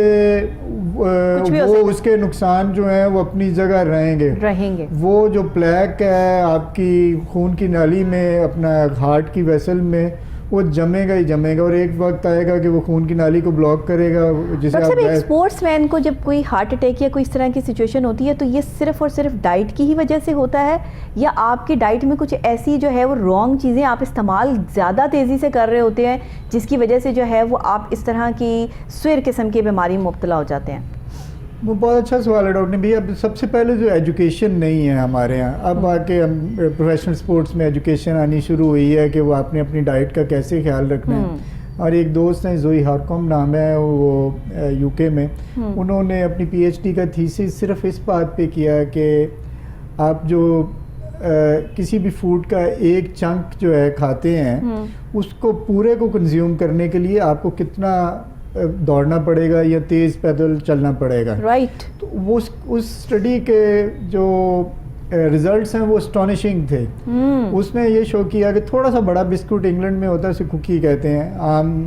اس کے نقصان جو ہیں وہ اپنی جگہ رہیں گے. وہ جو پلیک ہے آپ کی خون کی نالی میں, اپنا ہارٹ کی ویسل میں, وہ جمے گا, اور ایک وقت آئے گا کہ وہ خون کی نالی کو بلاک کرے گا. جسے آپ ایک اسپورٹس مین کو جب کوئی ہارٹ اٹیک یا کوئی اس طرح کی سچویشن ہوتی ہے تو یہ صرف اور صرف ڈائٹ کی ہی وجہ سے ہوتا ہے, یا آپ کی ڈائٹ میں کچھ ایسی جو ہے وہ رانگ چیزیں آپ استعمال زیادہ تیزی سے کر رہے ہوتے ہیں جس کی وجہ سے جو ہے وہ آپ اس طرح کی سویر قسم کی بیماری میں مبتلا ہو جاتے ہیں؟ وہ بہت اچھا سوال ہے ڈاکٹر نے بھی. اب سب سے پہلے جو ایجوکیشن نہیں ہے ہمارے یہاں, اب آ کے ہم پروفیشنل سپورٹس میں ایجوکیشن آنی شروع ہوئی ہے کہ وہ آپ نے اپنی ڈائٹ کا کیسے خیال رکھنا ہے. اور ایک دوست ہیں زوئی ہارکوم نام ہے, وہ یو کے میں, انہوں نے اپنی پی ایچ ڈی کا تھیسس صرف اس بات پہ کیا کہ آپ جو کسی بھی فوڈ کا ایک چنک جو ہے کھاتے ہیں اس کو پورے کو کنزیوم کرنے کے لیے آپ کو کتنا دوڑنا پڑے گا یا تیز پیدل چلنا پڑے گا. رائٹ. تو وہ اس اسٹڈی کے جو ریزلٹس ہیں وہ اسٹانشنگ تھے. اس نے یہ شو کیا کہ تھوڑا سا بڑا بسکٹ, انگلینڈ میں ہوتا ہے اسے کوکی کہتے ہیں, عام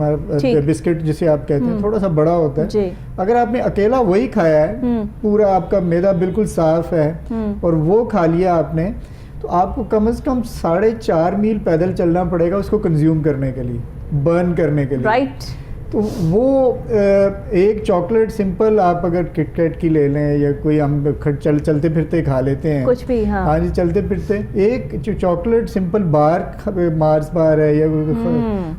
بسکٹ جسے آپ کہتے ہیں, تھوڑا سا بڑا ہوتا ہے. اگر آپ نے اکیلا وہی کھایا ہے, پورا آپ کا معدہ بالکل صاف ہے اور وہ کھا لیا آپ نے, تو آپ کو کم از کم 4.5 میل پیدل چلنا پڑے گا اس کو کنزیوم کرنے کے لیے, برن کرنے کے لیے. رائٹ. تو وہ ایک چاکلیٹ سمپل آپ اگر کٹ کیٹ کی لے لیں یا کوئی ہم چلتے پھرتے کھا لیتے ہیں کچھ بھی, ہاں جی چلتے پھرتے, ایک جو چاکلیٹ سمپل بار مارس بار ہے یا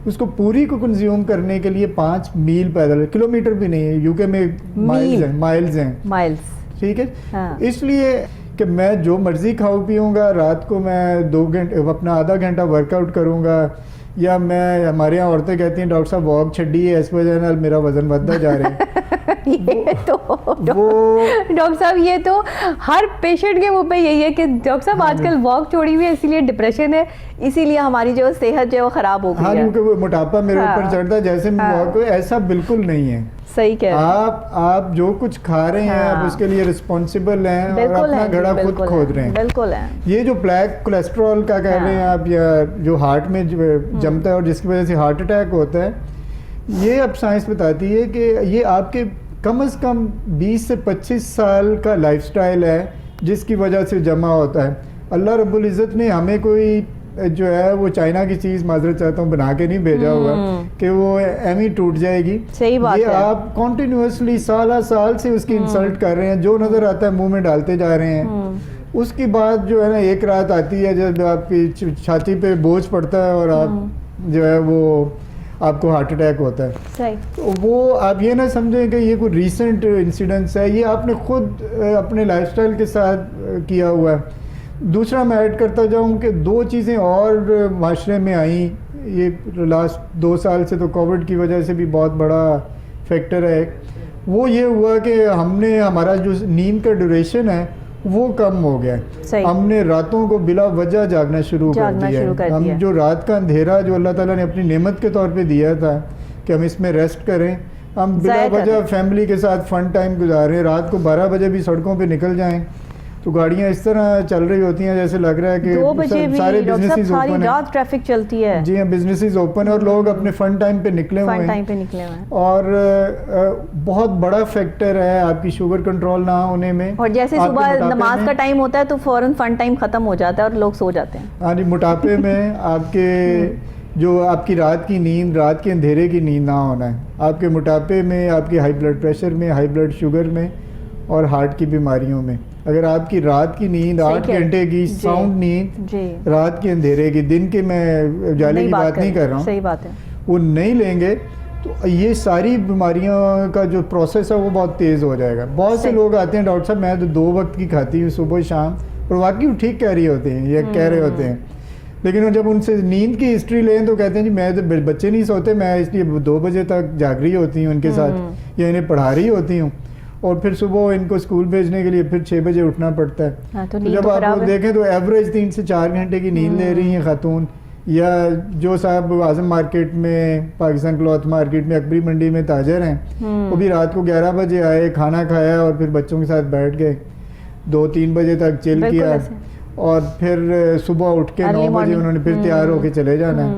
اس کو پوری کو کنزیوم کرنے کے لیے 5 میل پیدل, کلومیٹر بھی نہیں ہے, یو کے میں مائلز ہیں. ٹھیک ہے. اس لیے کہ میں جو مرضی کھاؤں پیوں گا, رات کو میں 2 گھنٹے اپنا آدھا گھنٹہ ورک آؤٹ کروں گا, یا میں ہمارے یہاں عورتیں کہتی ہیں ڈاکٹر صاحب واک چھڈی ہے اس وجہ سے میرا وزن بڑھتا جا رہا ہے. ڈاکٹر صاحب یہ تو ہر پیشنٹ کے منہ پہ یہی ہے کہ ڈاکٹر صاحب آج کل واک چھوڑی ہوئی ہے اسی لیے ڈپریشن ہے, اسی لیے ہماری جو صحت جو ہے وہ خراب ہو گئی ہے. ہاں کیونکہ وہ موٹاپا میرے اوپر چڑھتا ہے جیسے میں واک, ایسا بالکل نہیں ہے. صحیح کہہ رہے ہیں آپ جو کچھ کھا رہے ہیں آپ اس کے لیے رسپانسبل ہیں اور اپنا گھڑا خود کھود رہے ہیں. بالکل ہے. یہ جو بلیک کولیسٹرول کا کہہ رہے ہیں آپ, یا جو ہارٹ میں جمتا ہے اور جس کی وجہ سے ہارٹ اٹیک ہوتا ہے, یہ اب سائنس بتاتی ہے کہ یہ آپ کے کم از کم 20 سے 25 سال کا لائف سٹائل ہے جس کی وجہ سے جمع ہوتا ہے. اللہ رب العزت نے ہمیں کوئی جو ہے وہ چائنا کی چیز معذرت چاہتا ہوں بنا کے نہیں بھیجا ہوا کہ وہ ایم ہی ٹوٹ جائے گی. صحیح بات یہ ہے. آپ کنٹینیوسلی سالہ سال سے اس کی انسلٹ کر رہے ہیں, جو نظر آتا ہے منہ میں ڈالتے جا رہے ہیں. اس کی بعد جو ہے نا ایک رات آتی ہے جب آپ کی چھاتی پہ بوجھ پڑتا ہے اور آپ جو ہے وہ آپ کو ہارٹ اٹیک ہوتا ہے. صحیح. تو وہ آپ یہ نہ سمجھیں کہ یہ کوئی ریسنٹ انسیڈنس ہے, یہ آپ نے خود اپنے لائف سٹائل کے ساتھ کیا ہوا ہے. دوسرا میں ایڈ کرتا جاؤں کہ 2 چیزیں اور معاشرے میں آئیں, یہ لاسٹ 2 سال سے تو کووڈ کی وجہ سے بھی بہت بڑا فیکٹر ہے. وہ یہ ہوا کہ ہم نے ہمارا جو نیند کا ڈیوریشن ہے وہ کم ہو گیا. ہم نے راتوں کو بلا وجہ جاگنا شروع کر دیا. ہم جو رات کا اندھیرا جو اللہ تعالیٰ نے اپنی نعمت کے طور پہ دیا تھا کہ ہم اس میں ریسٹ کریں, ہم بلا وجہ فیملی کے ساتھ فن ٹائم گزاریں. رات کو 12 بجے بھی سڑکوں پہ نکل جائیں تو گاڑیاں اس طرح چل رہی ہوتی ہیں جیسے لگ رہا ہے کہ 2 بجے بھی سارے بزنسز اوپن ہیں, رات ٹریفک چلتی ہے. جی ہاں, بزنسز اوپن ہیں اور لوگ اپنے فن ٹائم پہ نکلے ہوئے ہیں. اور بہت بڑا فیکٹر ہے آپ کی شوگر کنٹرول نہ ہونے میں. اور جیسے صبح نماز کا ٹائم ہوتا ہے تو فوراً فن ٹائم ختم ہو جاتا ہے اور لوگ سو جاتے ہیں. ہاں جی, موٹاپے میں آپ کے جو آپ کی رات کی نیند, رات کے اندھیرے کی نیند نہ ہونا ہے, آپ کے موٹاپے میں, آپ کے ہائی بلڈ پریشر میں, ہائی بلڈ شوگر میں اور ہارٹ کی بیماریوں میں. اگر آپ کی رات کی نیند 8 گھنٹے کی ساؤنڈ نیند, رات کے اندھیرے کی, دن کے میں اجالے کی بات نہیں کر رہا ہوں, صحیح بات ہے, وہ نہیں لیں گے تو یہ ساری بیماریوں کا جو پروسیس ہے وہ بہت تیز ہو جائے گا. بہت سے لوگ آتے ہیں ڈاکٹر صاحب میں تو 2 وقت کی کھاتی ہوں صبح شام, اور واقعی وہ ٹھیک کہہ رہی ہوتے ہیں یا کہہ رہے ہوتے ہیں, لیکن جب ان سے نیند کی ہسٹری لیں تو کہتے ہیں جی میں تو بچے نہیں سوتے, میں اس لیے 2 بجے تک جاگ رہی ہوتی ہوں ان کے ساتھ یا انہیں پڑھا رہی ہوتی ہوں, اور پھر صبح ان کو اسکول بھیجنے کے لیے پھر 6 بجے اٹھنا پڑتا ہے. تو جب آپ دیکھیں تو ایوریج 3 سے 4 گھنٹے کی نیند لے رہی ہیں خاتون, یا جو صاحب اعظم مارکیٹ میں, پاکستان کلوتھ مارکیٹ میں, اکبری منڈی میں تاجر ہیں, وہ بھی رات کو 11 بجے آئے, کھانا کھایا اور پھر بچوں کے ساتھ بیٹھ گئے, 2-3 بجے تک چل کیا, اور پھر صبح اٹھ کے 9 بجے انہوں نے پھر تیار ہو کے چلے جانا ہے.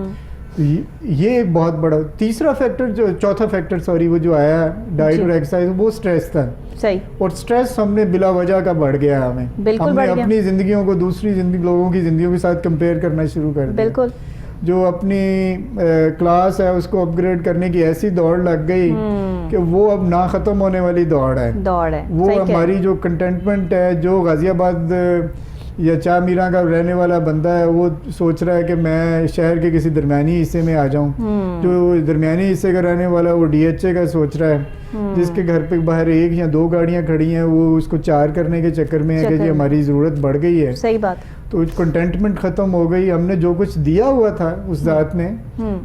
یہ ایک بہت بڑا تیسرا فیکٹر, جو چوتھا فیکٹر سوری, وہ جو آیا ڈائٹ اور ایکسرسائز, وہ سٹریس تھا. صحیح. اور سٹریس ہم نے بلا وجہ کا بڑھ گیا, ہم نے اپنی زندگیوں کو دوسری لوگوں کی زندگیوں کے ساتھ کمپیئر کرنا شروع کر دیا. بالکل. جو اپنی کلاس ہے اس کو اپ گریڈ کرنے کی ایسی دوڑ لگ گئی کہ وہ اب نہ ختم ہونے والی دوڑ ہے. وہ ہماری جو کنٹینٹمنٹ ہے, جو غازی آباد یا چاہ میرا کا رہنے والا بندہ ہے وہ سوچ رہا ہے کہ میں شہر کے کسی درمیانی حصے میں آ جاؤں, جو درمیانی حصے کا رہنے والا وہ ڈی ایچ اے کا سوچ رہا ہے, جس کے گھر پہ باہر 1 یا 2 گاڑیاں کھڑی ہیں, وہ اس کو 4 کرنے کے چکر میں ہے کہ جی ہماری ضرورت بڑھ گئی ہے. صحیح بات. تو کنٹینٹمنٹ ختم ہو گئی. ہم نے جو کچھ دیا ہوا تھا اس ذات نے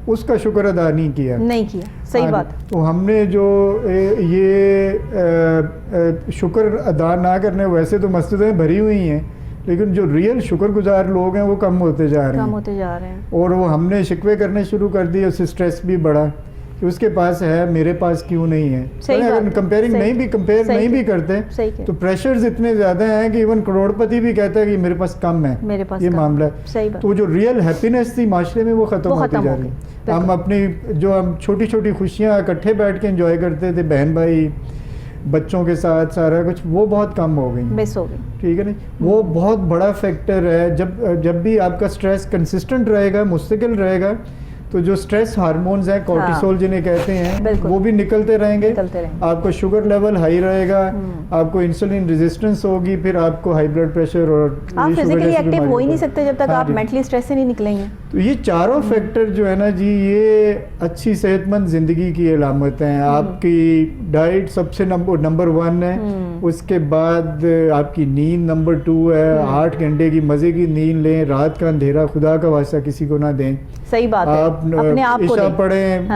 اس کا شکر ادا نہیں کیا. صحیح بات. تو ہم نے جو یہ شکر ادا نہ کرنے, ویسے تو مسجدیں بھری ہوئی ہیں لیکن جو ریئل شکر گزار لوگ ہیں وہ کم ہوتے جا رہے ہیں. اور وہ ہم نے شکوے کرنے شروع کر دیے, اس سے سٹریس بھی بڑھا کہ اس کے پاس ہے, میرے پاس کیوں نہیں ہے. اگر کمپیئر نہیں بھی کرتے تو پریشرز اتنے زیادہ ہیں کہ ایون کروڑ پتی بھی کہتا ہے کہ میرے پاس کم ہے, یہ معاملہ ہے. تو جو ریئل ہیپینس تھی معاشرے میں وہ ختم ہوتی جا رہی ہے. ہم اپنی جو ہم چھوٹی چھوٹی خوشیاں اکٹھے بیٹھ کے انجوائے کرتے تھے, بہن بھائی بچوں کے ساتھ سارا کچھ, وہ بہت کم ہو گئی, مس ہو گئی. ٹھیک ہے نا. وہ بہت بڑا فیکٹر ہے. جب بھی آپ کا سٹریس کنسسٹنٹ رہے گا, مستقل رہے گا, تو جو سٹریس ہارمونز ہیں, کورٹیسول جنہیں کہتے ہیں, وہ بھی نکلتے رہیں گے. آپ کا شوگر لیول ہائی رہے گا, آپ کو انسولین ریزسٹنس ہوگی, پھر آپ کو ہائی بلڈ پریشر, اور آپ فزیکلی ایکٹیو ہو ہی نہیں سکتے جب تک آپ مینٹلی سٹریس سے نہیں نکلیں گے. تو یہ چاروں فیکٹر جو ہے نا جی, یہ اچھی صحت مند زندگی کی علامت ہیں. آپ کی ڈائٹ سب سے نمبر 1 ہے, اس کے بعد آپ کی نیند نمبر 2 ہے. 8 گھنٹے کی مزے کی نیند لیں, رات کا اندھیرا خدا کا واسطہ کسی کو نہ دیں. صحیح بات ہے. آپ عشاء پڑھیں,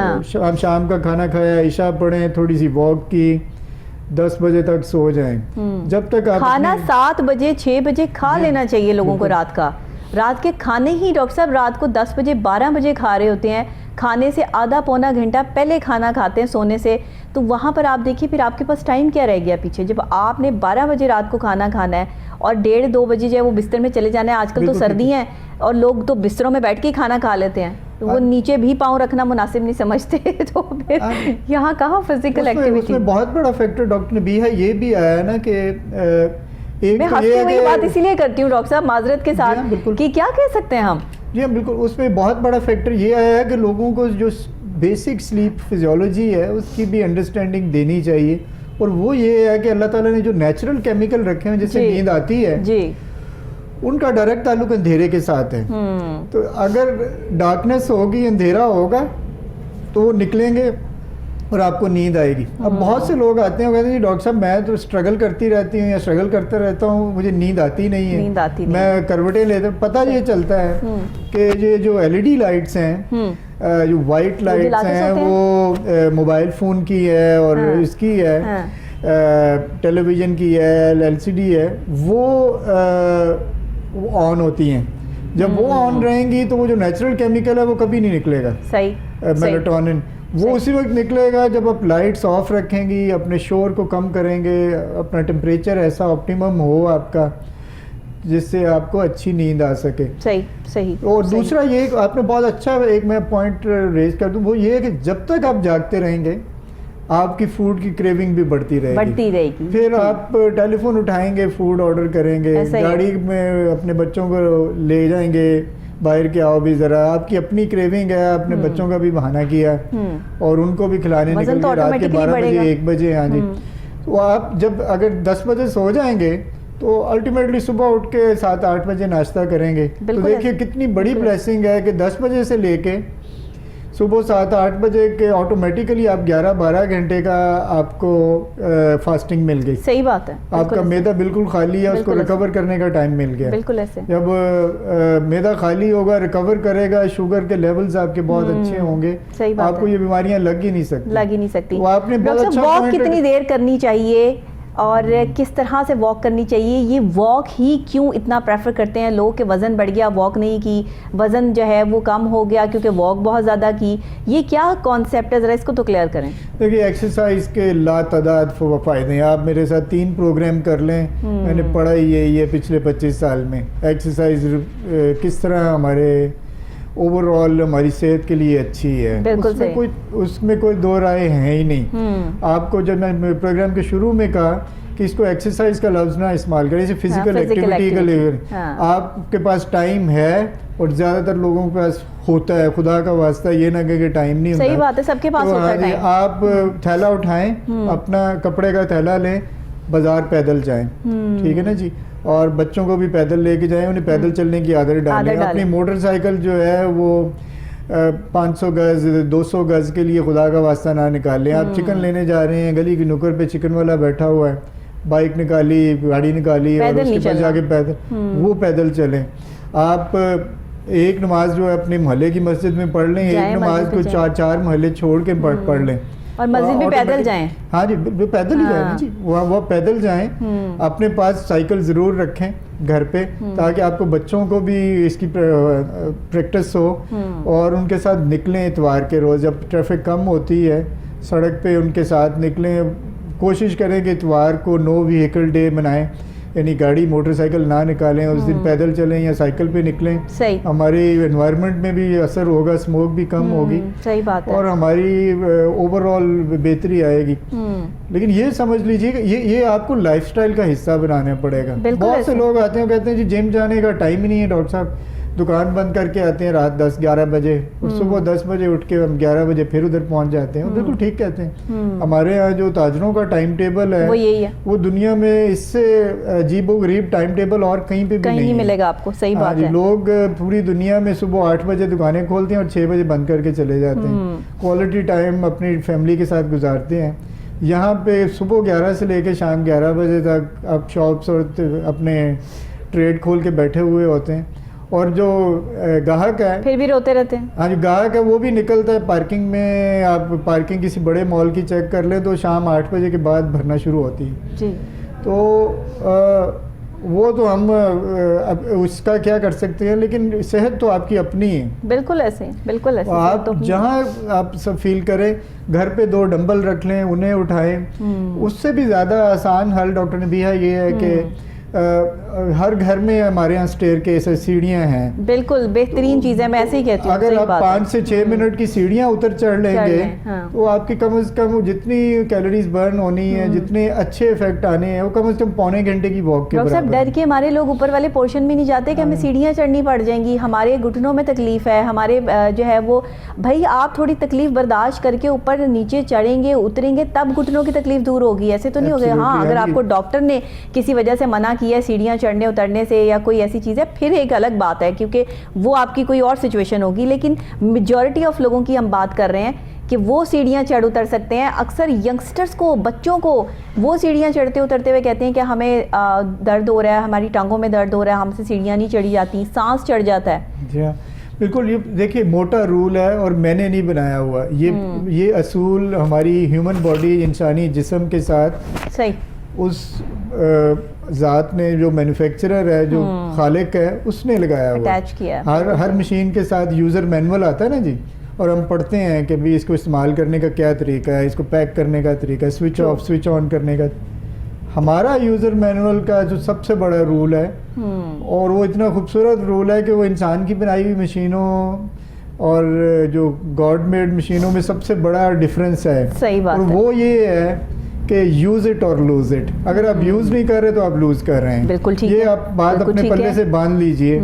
شام کا کھانا کھایا, عشاء پڑھیں, تھوڑی سی واک کی, 10 بجے تک سو جائیں. جب تک آپ کھانا 7 بجے 6 بجے کھا لینا چاہیے لوگوں کو. رات کے کھانے ہی ڈاکٹر صاحب رات کو 10 بجے 12 بجے کھا رہے ہوتے ہیں. کھانے سے آدھا پونا گھنٹہ پہلے کھانا کھاتے ہیں سونے سے, تو وہاں پر آپ دیکھیے پھر آپ کے پاس ٹائم کیا رہ گیا پیچھے. جب آپ نے 12 بجے رات کو کھانا کھانا ہے اور 1:30-2 بجے جو ہے وہ بستر میں چلے جانا ہے. آج کل تو سردی ہیں اور لوگ تو بستروں میں بیٹھ کے ہی کھانا کھا لیتے ہیں. وہ نیچے بھی پاؤں رکھنا مناسب نہیں سمجھتے تو پھر یہاں کہاں فزیکل ایکٹیویٹی. اس میں بہت بڑا فیکٹر ڈاکٹر نبیہا یہ بھی آیا نا کہ میں ہنستی ہوئی بات اسی لیے کرتی ہوں ڈاکٹر صاحب معذرت کے ساتھ کہ کیا کہہ سکتے ہیں ہم. جی ہاں بالکل, اس میں بہت بڑا فیکٹر یہ آیا ہے کہ لوگوں کو جو بیسک سلیپ فزیولوجی ہے اس کی بھی انڈرسٹینڈنگ دینی چاہیے, اور وہ یہ ہے کہ اللہ تعالیٰ نے جو نیچرل کیمیکل رکھے ہیں جس سے نیند آتی ہے جی ان کا ڈائریکٹ تعلق اندھیرے کے ساتھ ہے. تو اگر ڈارکنیس ہوگی, اندھیرا ہوگا, تو وہ نکلیں گے اور آپ کو نیند آئے گی. اب بہت سے لوگ آتے ہیں کہتے ہیں جی ڈاکٹر صاحب میں تو اسٹرگل کرتی رہتی ہوں یا اسٹرگل کرتا رہتا ہوں, مجھے نیند آتی نہیں ہے, میں کروٹیں لیتا ہوں. پتہ یہ چلتا ہے کہ یہ جو ایل ای ڈی لائٹس ہیں, جو وائٹ لائٹس ہیں, وہ موبائل فون کی ہے اور اس کی ہے, ٹیلی ویژن کی ہے, ایل سی ڈی ہے, وہ آن ہوتی ہیں. جب وہ آن رہیں گی تو وہ جو نیچرل کیمیکل ہے وہ کبھی نہیں نکلے گا, میلاٹونن, وہ اسی وقت نکلے گا جب آپ لائٹس آف رکھیں گی, اپنے شور کو کم کریں گے, اپنا ٹمپریچر ایسا آپٹیمم ہو آپ کا جس سے آپ کو اچھی نیند آ سکے. صحیح. اور دوسرا یہ آپ نے بہت اچھا ایک میں پوائنٹ ریز کر دوں, وہ یہ ہے کہ جب تک آپ جاگتے رہیں گے آپ کی فوڈ کی کریونگ بھی بڑھتی رہے گی. پھر آپ ٹیلی فون اٹھائیں گے, فوڈ آرڈر کریں گے, گاڑی میں اپنے بچوں کو لے جائیں گے, باہر کے آؤ بھی ذرا, آپ کی اپنی کریونگ ہے, اپنے بچوں کا بھی بہانہ کیا اور ان کو بھی کھلانے نکل گئے رات کے 12 بجے 1 بجے. ہاں جی, تو آپ جب اگر 10 بجے سو جائیں گے تو الٹیمیٹلی صبح اٹھ کے 7-8 بجے ناشتہ کریں گے. تو دیکھیے کتنی بڑی بلیسنگ ہے کہ 10 بجے سے لے کے صبح 7-8 بجے کے آٹومیٹیکلی آپ 11-12 گھنٹے کا آپ کو فاسٹنگ مل گئی. صحیح بات ہے, آپ کا معدہ بالکل خالی ہے, اس کو ریکور کرنے کا ٹائم مل گیا. بالکل ایسے جب معدہ خالی ہوگا, ریکور کرے گا, شوگر کے لیولز آپ کے بہت اچھے ہوں گے, آپ کو یہ بیماریاں لگ ہی نہیں سکتی. وہ آپ نے بہت اچھا واک کتنی دیر کرنی چاہیے اور کس طرح سے واک کرنی چاہیے, یہ واک ہی کیوں اتنا پریفر کرتے ہیں لوگ کہ وزن بڑھ گیا, واک نہیں کی, وزن جو ہے وہ کم ہو گیا کیونکہ واک بہت زیادہ کی, یہ کیا کانسیپٹ ہے, ذرا اس کو تو کلیئر کریں. دیکھیے ایکسرسائز کے لا تعداد فائدے ہیں. آپ میرے ساتھ 3 پروگرام کر لیں, میں نے پڑھا ہی یہی ہے پچھلے 25 سال میں ایکسرسائز کس طرح ہمارے اوور آل ہماری صحت کے لیے اچھی ہے. اس میں کوئی دو رائے ہیں ہی نہیں. آپ کو جب میں پروگرام کے شروع میں کہا کہ اس کو ایکسرسائز کا لفظ نہ استعمال کریں, اسے فزیکل ایکٹیویٹی کا لیول, آپ کے پاس ٹائم ہے اور زیادہ تر لوگوں کے پاس ہوتا ہے, خدا کا واسطہ یہ نہ کہ ٹائم نہیں ہوتا. صحیح بات ہے, سب کے پاس ہوتا ہے ٹائم. آپ تھیلا اٹھائیں, اپنا کپڑے کا تھیلا لیں, بازار پیدل جائیں, ٹھیک ہے نا جی, اور بچوں کو بھی پیدل لے کے جائیں, انہیں پیدل چلنے کی عادت ڈالیں. اپنی موٹر سائیکل جو ہے وہ 500 گز 200 گز کے لیے خدا کا واسطہ نہ نکالیں. آپ چکن لینے جا رہے ہیں, گلی کی نکڑ پہ چکن والا بیٹھا ہوا ہے, بائک نکالی, گاڑی نکالی اور اس کے پاس جا کے وہ پیدل چلیں. آپ ایک نماز جو ہے اپنے محلے کی مسجد میں پڑھ لیں, ایک نماز کو 4 محلے چھوڑ کے پڑھ لیں, اور مسجد بھی پیدل جائیں. ہاں جی پیدل ہی جائیں جی, وہ پیدل جائیں. اپنے پاس سائیکل ضرور رکھیں گھر پہ تاکہ آپ کو بچوں کو بھی اس کی پریکٹس ہو, اور ان کے ساتھ نکلیں اتوار کے روز جب ٹریفک کم ہوتی ہے سڑک پہ, ان کے ساتھ نکلیں. کوشش کریں کہ اتوار کو نو ویہیکل ڈے منائیں, یعنی گاڑی موٹر سائیکل نہ نکالیں, اس دن پیدل چلیں یا سائیکل پہ نکلیں. ہماری انوائرمنٹ میں بھی اثر ہوگا, اسموک بھی کم ہوگی, صحیح بات ہے, اور ہماری اوور آل بہتری آئے گی. لیکن یہ سمجھ لیجیے کہ یہ آپ کو لائف سٹائل کا حصہ بنانا پڑے گا. بہت سے لوگ آتے ہیں کہتے ہیں جی جم جانے کا ٹائم ہی نہیں ہے ڈاکٹر صاحب, دکان بند کر کے آتے ہیں رات 10-11 بجے, اور صبح 10 بجے اٹھ کے ہم 11 بجے پھر ادھر پہنچ جاتے ہیں. بالکل ٹھیک کہتے ہیں. ہمارے یہاں جو تاجروں کا ٹائم ٹیبل ہے وہ دنیا میں اس سے عجیب و غریب ٹائم ٹیبل اور کہیں پہ بھی نہیں ملے گا آپ کو. صحیح بات ہے. لوگ پوری دنیا میں صبح 8 بجے دکانیں کھولتے ہیں اور 6 بجے بند کر کے چلے جاتے ہیں. کوالٹی ٹائم اپنی فیملی کے ساتھ گزارتے ہیں. یہاں پہ صبح 11 سے لے کے شام 11 بجے تک آپ شاپس اور اپنے ٹریڈ کھول کے بیٹھے ہوئے ہوتے ہیں, اور جو گاہک ہے پھر بھی روتے رہتے ہیں. ہاں جو گاہک ہے وہ بھی نکلتا ہے پارکنگ میں. آپ پارکنگ کسی بڑے مال کی چیک کر لیں تو شام 8 بجے کے بعد بھرنا شروع ہوتی ہے جی. تو وہ تو ہم اب اس کا کیا کر سکتے ہیں, لیکن صحت تو آپ کی اپنی ہے. بالکل ایسے, بالکل ایسے. آپ جہاں آپ سب فیل کریں, گھر پہ 2 ڈمبل رکھ لیں, انہیں اٹھائیں. اس سے بھی زیادہ آسان حل ڈاکٹر نبیہا یہ ہے کہ ہر گھر میں ہمارے یہاں اسٹیئر کیس ہے, سیڑھیاں ہیں. بالکل بہترین چیز ہے, میں ایسے ہی کہتی ہوں. اگر آپ 5 سے 6 منٹ کی سیڑھیاں اتر چڑھ لیں گے تو آپ کی کم از کم جتنی کیلوریز برن ہونی ہے, جتنے اچھے افیکٹ آنے ہیں, وہ کم از کم پونے گھنٹے کی واک کے برابر. ڈاکٹر صاحب ڈر کے ہمارے لوگ اوپر والے پورشن میں نہیں جاتے کہ ہمیں سیڑھیاں چڑھنی پڑ جائیں گی, ہمارے گھٹنوں میں تکلیف ہے, ہمارے جو ہے وہ بھائی آپ تھوڑی تکلیف برداشت کر کے اوپر نیچے چڑھیں گے اتریں گے تب گھٹنوں کی تکلیف دور ہوگی, ایسے تو نہیں ہوگا. ہاں اگر آپ کو ڈاکٹر نے کسی وجہ سے منع کیا ہے سیڑھیاں چڑھنے اترنے سے یا کوئی ایسی چیز ہے, پھر ایک الگ بات ہے کیونکہ وہ آپ کی کوئی اور سچویشن ہوگی. لیکن میجورٹی آف لوگوں کی ہم بات کر رہے ہیں کہ وہ سیڑھیاں چڑھ اتر سکتے ہیں. اکثر ینگسٹرز کو, بچوں کو وہ سیڑھیاں چڑھتے اترتے ہوئے کہتے ہیں کہ ہمیں درد ہو رہا ہے, ہماری ٹانگوں میں درد ہو رہا ہے, ہم سے سیڑھیاں نہیں چڑھی جاتی, سانس چڑھ جاتا ہے. جی ہاں بالکل. یہ دیکھیے موٹا رول ہے اور میں نے نہیں بنایا ہوا, یہ اصول ہماری ہیومن باڈی, انسانی جسم کے ساتھ صحیح اس ذات نے, جو مینوفیکچرر ہے, جو خالق ہے, اس نے لگایا ہوا, اٹیچ کیا. ہر مشین کے ساتھ یوزر مینول آتا ہے نا جی, اور ہم پڑھتے ہیں کہ بھی اس کو استعمال کرنے کا کیا طریقہ ہے, اس کو پیک کرنے کا طریقہ, سوئچ آف سوئچ آن کرنے کا. ہمارا یوزر مینول کا جو سب سے بڑا رول ہے, اور وہ اتنا خوبصورت رول ہے کہ وہ انسان کی بنائی ہوئی مشینوں اور جو گاڈ میڈ مشینوں میں سب سے بڑا ڈفرینس ہے. صحیح بات اور وہ یہ ہے کہ یوز اٹ اور لوز اٹ. اگر آپ یوز نہیں کر رہے تو آپ لوز کر رہے ہیں. بالکل ٹھیک ہے, یہ آپ بات اپنے پلے سے باندھ لیجئے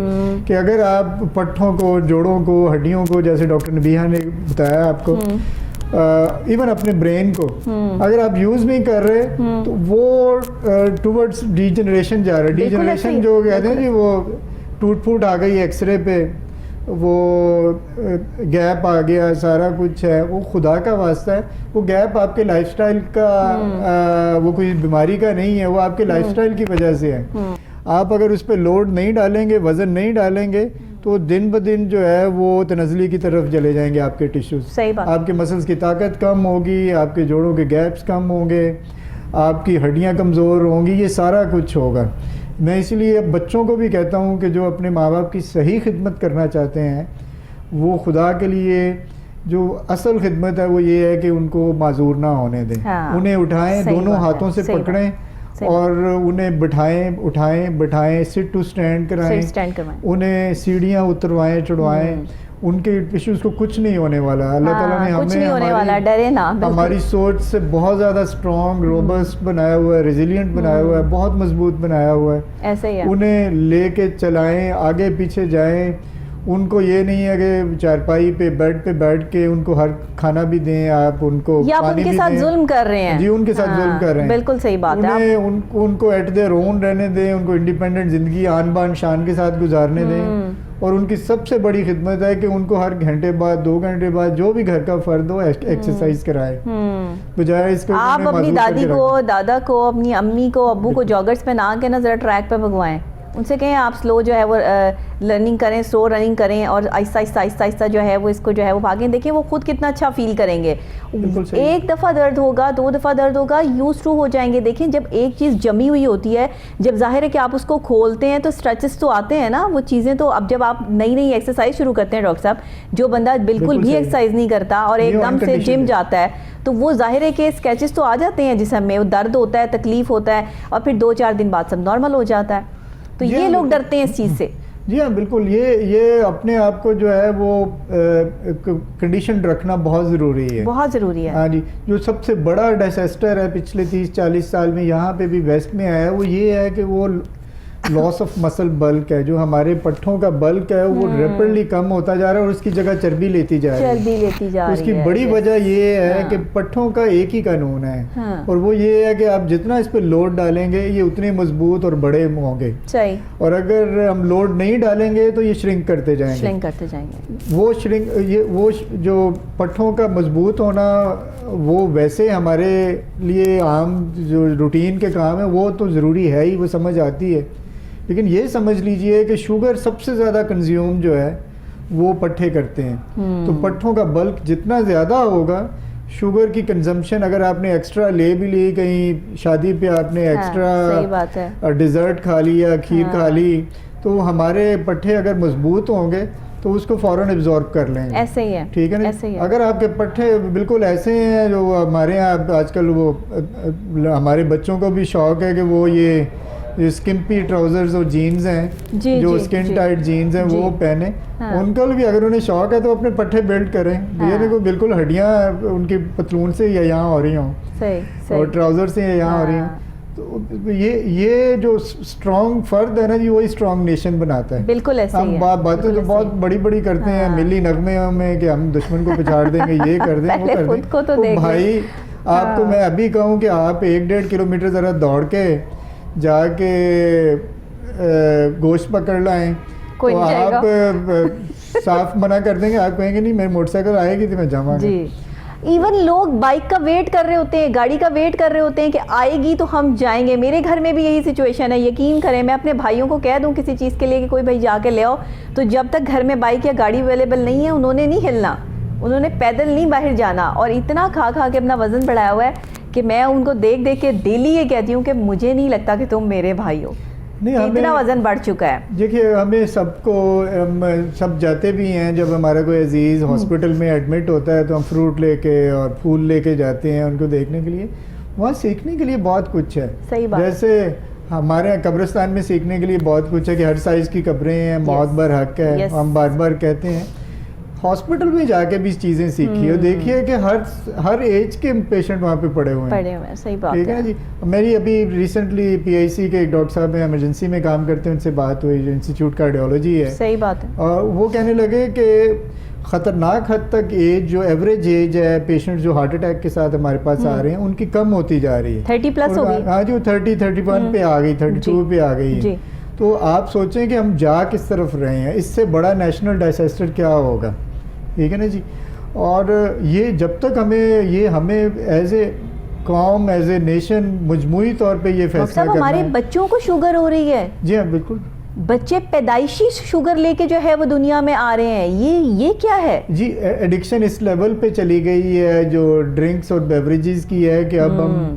کہ اگر آپ پٹھوں کو, جوڑوں کو, ہڈیوں کو, جیسے ڈاکٹر نبیہہ نے بتایا آپ کو, ایون اپنے برین کو اگر آپ یوز نہیں کر رہے تو وہ ٹورڈز ڈی جنریشن جا رہا ہے. ڈی جنریشن جو کہتے ہیں جی, وہ ٹوٹ پھوٹ آ گئی ایکس رے پہ, وہ گیپ آ گیا, سارا کچھ ہے, وہ خدا کا واسطہ ہے. وہ گیپ آپ کے لائف سٹائل کا, وہ کوئی بیماری کا نہیں ہے, وہ آپ کے لائف سٹائل کی وجہ سے ہے. آپ اگر اس پہ لوڈ نہیں ڈالیں گے, وزن نہیں ڈالیں گے, تو دن بدن جو ہے وہ تنزلی کی طرف چلے جائیں گے آپ کے ٹیشوز. آپ کے مسلز کی طاقت کم ہوگی, آپ کے جوڑوں کے گیپس کم ہوں گے, آپ کی ہڈیاں کمزور ہوں گی, یہ سارا کچھ ہوگا. میں اسی لیے بچوں کو بھی کہتا ہوں کہ جو اپنے ماں باپ کی صحیح خدمت کرنا چاہتے ہیں, وہ خدا کے لیے جو اصل خدمت ہے وہ یہ ہے کہ ان کو معذور نہ ہونے دیں. انہیں اٹھائیں, دونوں ہاتھوں سے پکڑیں اور انہیں اٹھائیں بٹھائیں, سٹ ٹو اسٹینڈ کرائیں, انہیں سیڑھیاں اتروائیں چڑھوائیں. ان کے ٹیشوز کو کچھ نہیں ہونے والا. اللہ تعالیٰ نے ہمیں ہماری سوچ سے بہت زیادہ اسٹرانگ, روبسٹ بنایا ہوا ہے, ریزیلینٹ بنایا ہوا ہے, بہت مضبوط بنایا ہوا ہے. ایسے ہی انہیں لے کے چلائیں, آگے پیچھے جائیں. ان کو یہ نہیں ہے کہ چارپائی پہ بیڈ پہ بیٹھ کے ان کو ہر کھانا بھی دیں, آپ ان کو پانی بھی دیں. ان کے ساتھ ظلم کر رہے ہیں. جی ان کے ساتھ ظلم کر رہے ہیں. بالکل صحیح بات ہے. ان کو ایٹ دیئر اون رہنے دیں, ان کو انڈیپینڈنٹ زندگی آن بان شان کے ساتھ گزارنے دیں. اور ان کی سب سے بڑی خدمت ہے کہ ان کو ہر گھنٹے بعد, 2 گھنٹے بعد, جو بھی گھر کا فرد ہو, ایکسرسائز کرائے, بجائے اس کو آپ اپنی دادی کو, دادا کو, اپنی امی کو, ابو کو جاگرز پہ نہ کے نا ذرا ٹریک پہ بھگوائیں. ان سے کہیں آپ سلو جو ہے وہ لرننگ کریں, سلو رننگ کریں, اور آہستہ آہستہ آہستہ آہستہ جو ہے وہ اس کو جو ہے وہ بھاگیں. دیکھیں وہ خود کتنا اچھا فیل کریں گے. ایک دفعہ درد ہوگا, 2 دفعہ درد ہوگا, یوز ٹو ہو جائیں گے. دیکھیں جب ایک چیز جمی ہوئی ہوتی ہے, جب ظاہر ہے کہ آپ اس کو کھولتے ہیں تو اسٹریچز تو آتے ہیں نا, وہ چیزیں تو. اب جب آپ نئی نئی ایکسرسائز شروع کرتے ہیں ڈاکٹر صاحب, جو بندہ بالکل بھی ایکسرسائز نہیں کرتا اور ایک دم سے جم جاتا ہے, تو وہ ظاہر ہے کہ اسکیچز تو آ جاتے ہیں جسم میں, وہ درد ہوتا ہے, تکلیف ہوتا ہے, اور پھر 2-4 دن بعد سب نارمل ہو جاتا ہے. تو یہ لوگ ڈرتے ہیں اس چیز سے. جی ہاں بالکل. یہ اپنے آپ کو جو ہے وہ کنڈیشن رکھنا بہت ضروری ہے, بہت ضروری ہے. ہاں جی. جو سب سے بڑا ڈیساسٹر ہے پچھلے 30-40 سال میں یہاں پہ بھی ویسٹ میں آیا ہے, وہ یہ ہے کہ وہ لاس آف مسل بلک ہے. جو ہمارے پٹھوں کا بلک ہے وہ ریپڈلی کم ہوتا جا رہا ہے, اور اس کی جگہ چربی لیتی جا رہی ہے. اس کی بڑی وجہ یہ ہے کہ پٹھوں کا ایک ہی قانون ہے, اور وہ یہ ہے کہ آپ جتنا اس پہ لوڈ ڈالیں گے یہ اتنے مضبوط اور بڑے ہوں گے, اور اگر ہم لوڈ نہیں ڈالیں گے تو یہ شرنک کرتے جائیں گے. وہ جو پٹھوں کا مضبوط ہونا, وہ ویسے ہمارے لیے عام جو روٹین کے کام ہے وہ تو ضروری ہے ہی, وہ سمجھ آتی ہے. لیکن یہ سمجھ لیجئے کہ شوگر سب سے زیادہ کنزیوم جو ہے وہ پٹھے کرتے ہیں. تو پٹھوں کا بلک جتنا زیادہ ہوگا, شوگر کی کنزمپشن اگر آپ نے ایکسٹرا لے بھی لی, کہیں شادی پہ آپ نے ایکسٹرا ڈیزرٹ کھا لیا, کھیر کھا لی, تو ہمارے پٹھے اگر مضبوط ہوں گے تو اس کو فوراً ایبزارب کر لیں گے. ایسے ہی ہے. ٹھیک ہے نا. اگر آپ کے پٹھے بالکل ایسے ہیں, جو ہمارے یہاں آج کل وہ ہمارے بچوں کو بھی شوق ہے کہ وہ یہ جو اسکمپی ٹراؤزرز اور جینز ہیں, جو اسکن ٹائٹ جینز ہیں وہ پہنے. ان کو بھی اگر انہیں شوق ہے تو اپنے پٹھے بلڈ کریں, یہ دیکھو بالکل ہڈیاں ان کی پتلون سے یا یہاں ہو رہی ہوں اور ٹراؤزر سے یہاں ہو رہی ہوں. تو یہ جو اسٹرانگ فرد ہے نا جی, وہی اسٹرانگ نیشن بناتا ہے. بالکل ایسے ہی ہم باتیں تو بہت بڑی بڑی کرتے ہیں ملی نغمے میں کہ ہم دشمن کو پچھاڑ دیں گے, یہ کر دیں وہ کر دیں. بھائی آپ کو میں ابھی کہوں کہ آپ 1-1.5 کلومیٹر ذرا دوڑ کے جا کے گوشت پکڑ لائیں تو آپ صاف منع کر دیں گے, آپ کہیں گے نہیں میری موٹر سائیکل آئے گی تو میں جاؤں گا. ایون لوگ بائک کا ویٹ کر رہے ہوتے ہیں, گاڑی کا ویٹ کر رہے ہوتے ہیں کہ آئے گی تو ہم جائیں گے. میرے گھر میں بھی یہی سچویشن ہے. یقین کریں میں اپنے بھائیوں کو کہہ دوں کسی چیز کے لیے کہ کوئی بھائی جا کے لے آؤ, تو جب تک گھر میں بائک یا گاڑی اویلیبل نہیں ہے انہوں نے نہیں ہلنا, انہوں نے پیدل نہیں باہر جانا. اور اتنا کھا کے اپنا وزن بڑھایا ہوا ہے کہ میں ان کو دیکھ کے ڈیلی یہ کہتی ہوں کہ مجھے نہیں لگتا کہ تم میرے بھائی ہو, اتنا وزن بڑھ چکا ہے. دیکھیے ہمیں سب کو, سب جاتے بھی ہیں جب ہمارا کوئی عزیز ہاسپٹل میں ایڈمٹ ہوتا ہے تو ہم فروٹ لے کے اور پھول لے کے جاتے ہیں ان کو دیکھنے کے لیے. وہاں سیکھنے کے لیے بہت کچھ ہے. صحیح بات. جیسے ہمارے یہاں قبرستان میں سیکھنے کے لیے بہت کچھ ہے کہ ہر سائز کی قبریں ہیں, موت بر حق ہے, ہم بار بار کہتے ہیں. ہاسپٹل میں جا کے بھی چیزیں سیکھی اور دیکھیے کہ ہر ایج کے پیشنٹ وہاں پہ پڑے ہوئے ہیں. صحیح بات ٹھیک ہے نا جی. میری ابھی ریسنٹلی PIC کے ایک ڈاکٹر صاحب ہیں, ایمرجنسی میں کام کرتے ہیں, ان سے بات ہوئی, جو انسٹیٹیوٹ کارڈیولوجی ہے. صحیح بات ہے. اور وہ کہنے لگے کہ خطرناک حد تک ایج, جو ایوریج ایج ہے پیشنٹ جو ہارٹ اٹیک کے ساتھ ہمارے پاس آ رہے ہیں ان کی کم ہوتی جا رہی ہے. 30+ ہو گئی. ہاں جی, 30-31 پہ آ گئی, 32 پہ آ گئی ہے. تو آپ سوچیں کہ ہم جا کس طرف رہے ہیں. اس سے بڑا نیشنل ڈیزاسٹر کیا ہوگا. ٹھیک ہے نا جی. اور یہ جب تک ہمیں ایز اے قوم, ایز اے نیشن مجموعی طور پہ یہ فیصلہ کرنا ہے. ہمارے بچوں کو شوگر ہو رہی ہے. جی ہاں بالکل. بچے پیدائشی شوگر لے کے جو ہے وہ دنیا میں آ رہے ہیں. یہ کیا ہے جی. ایڈکشن اس لیول پہ چلی گئی ہے جو ڈرنکس اور بیوریجز کی ہے کہ اب ہم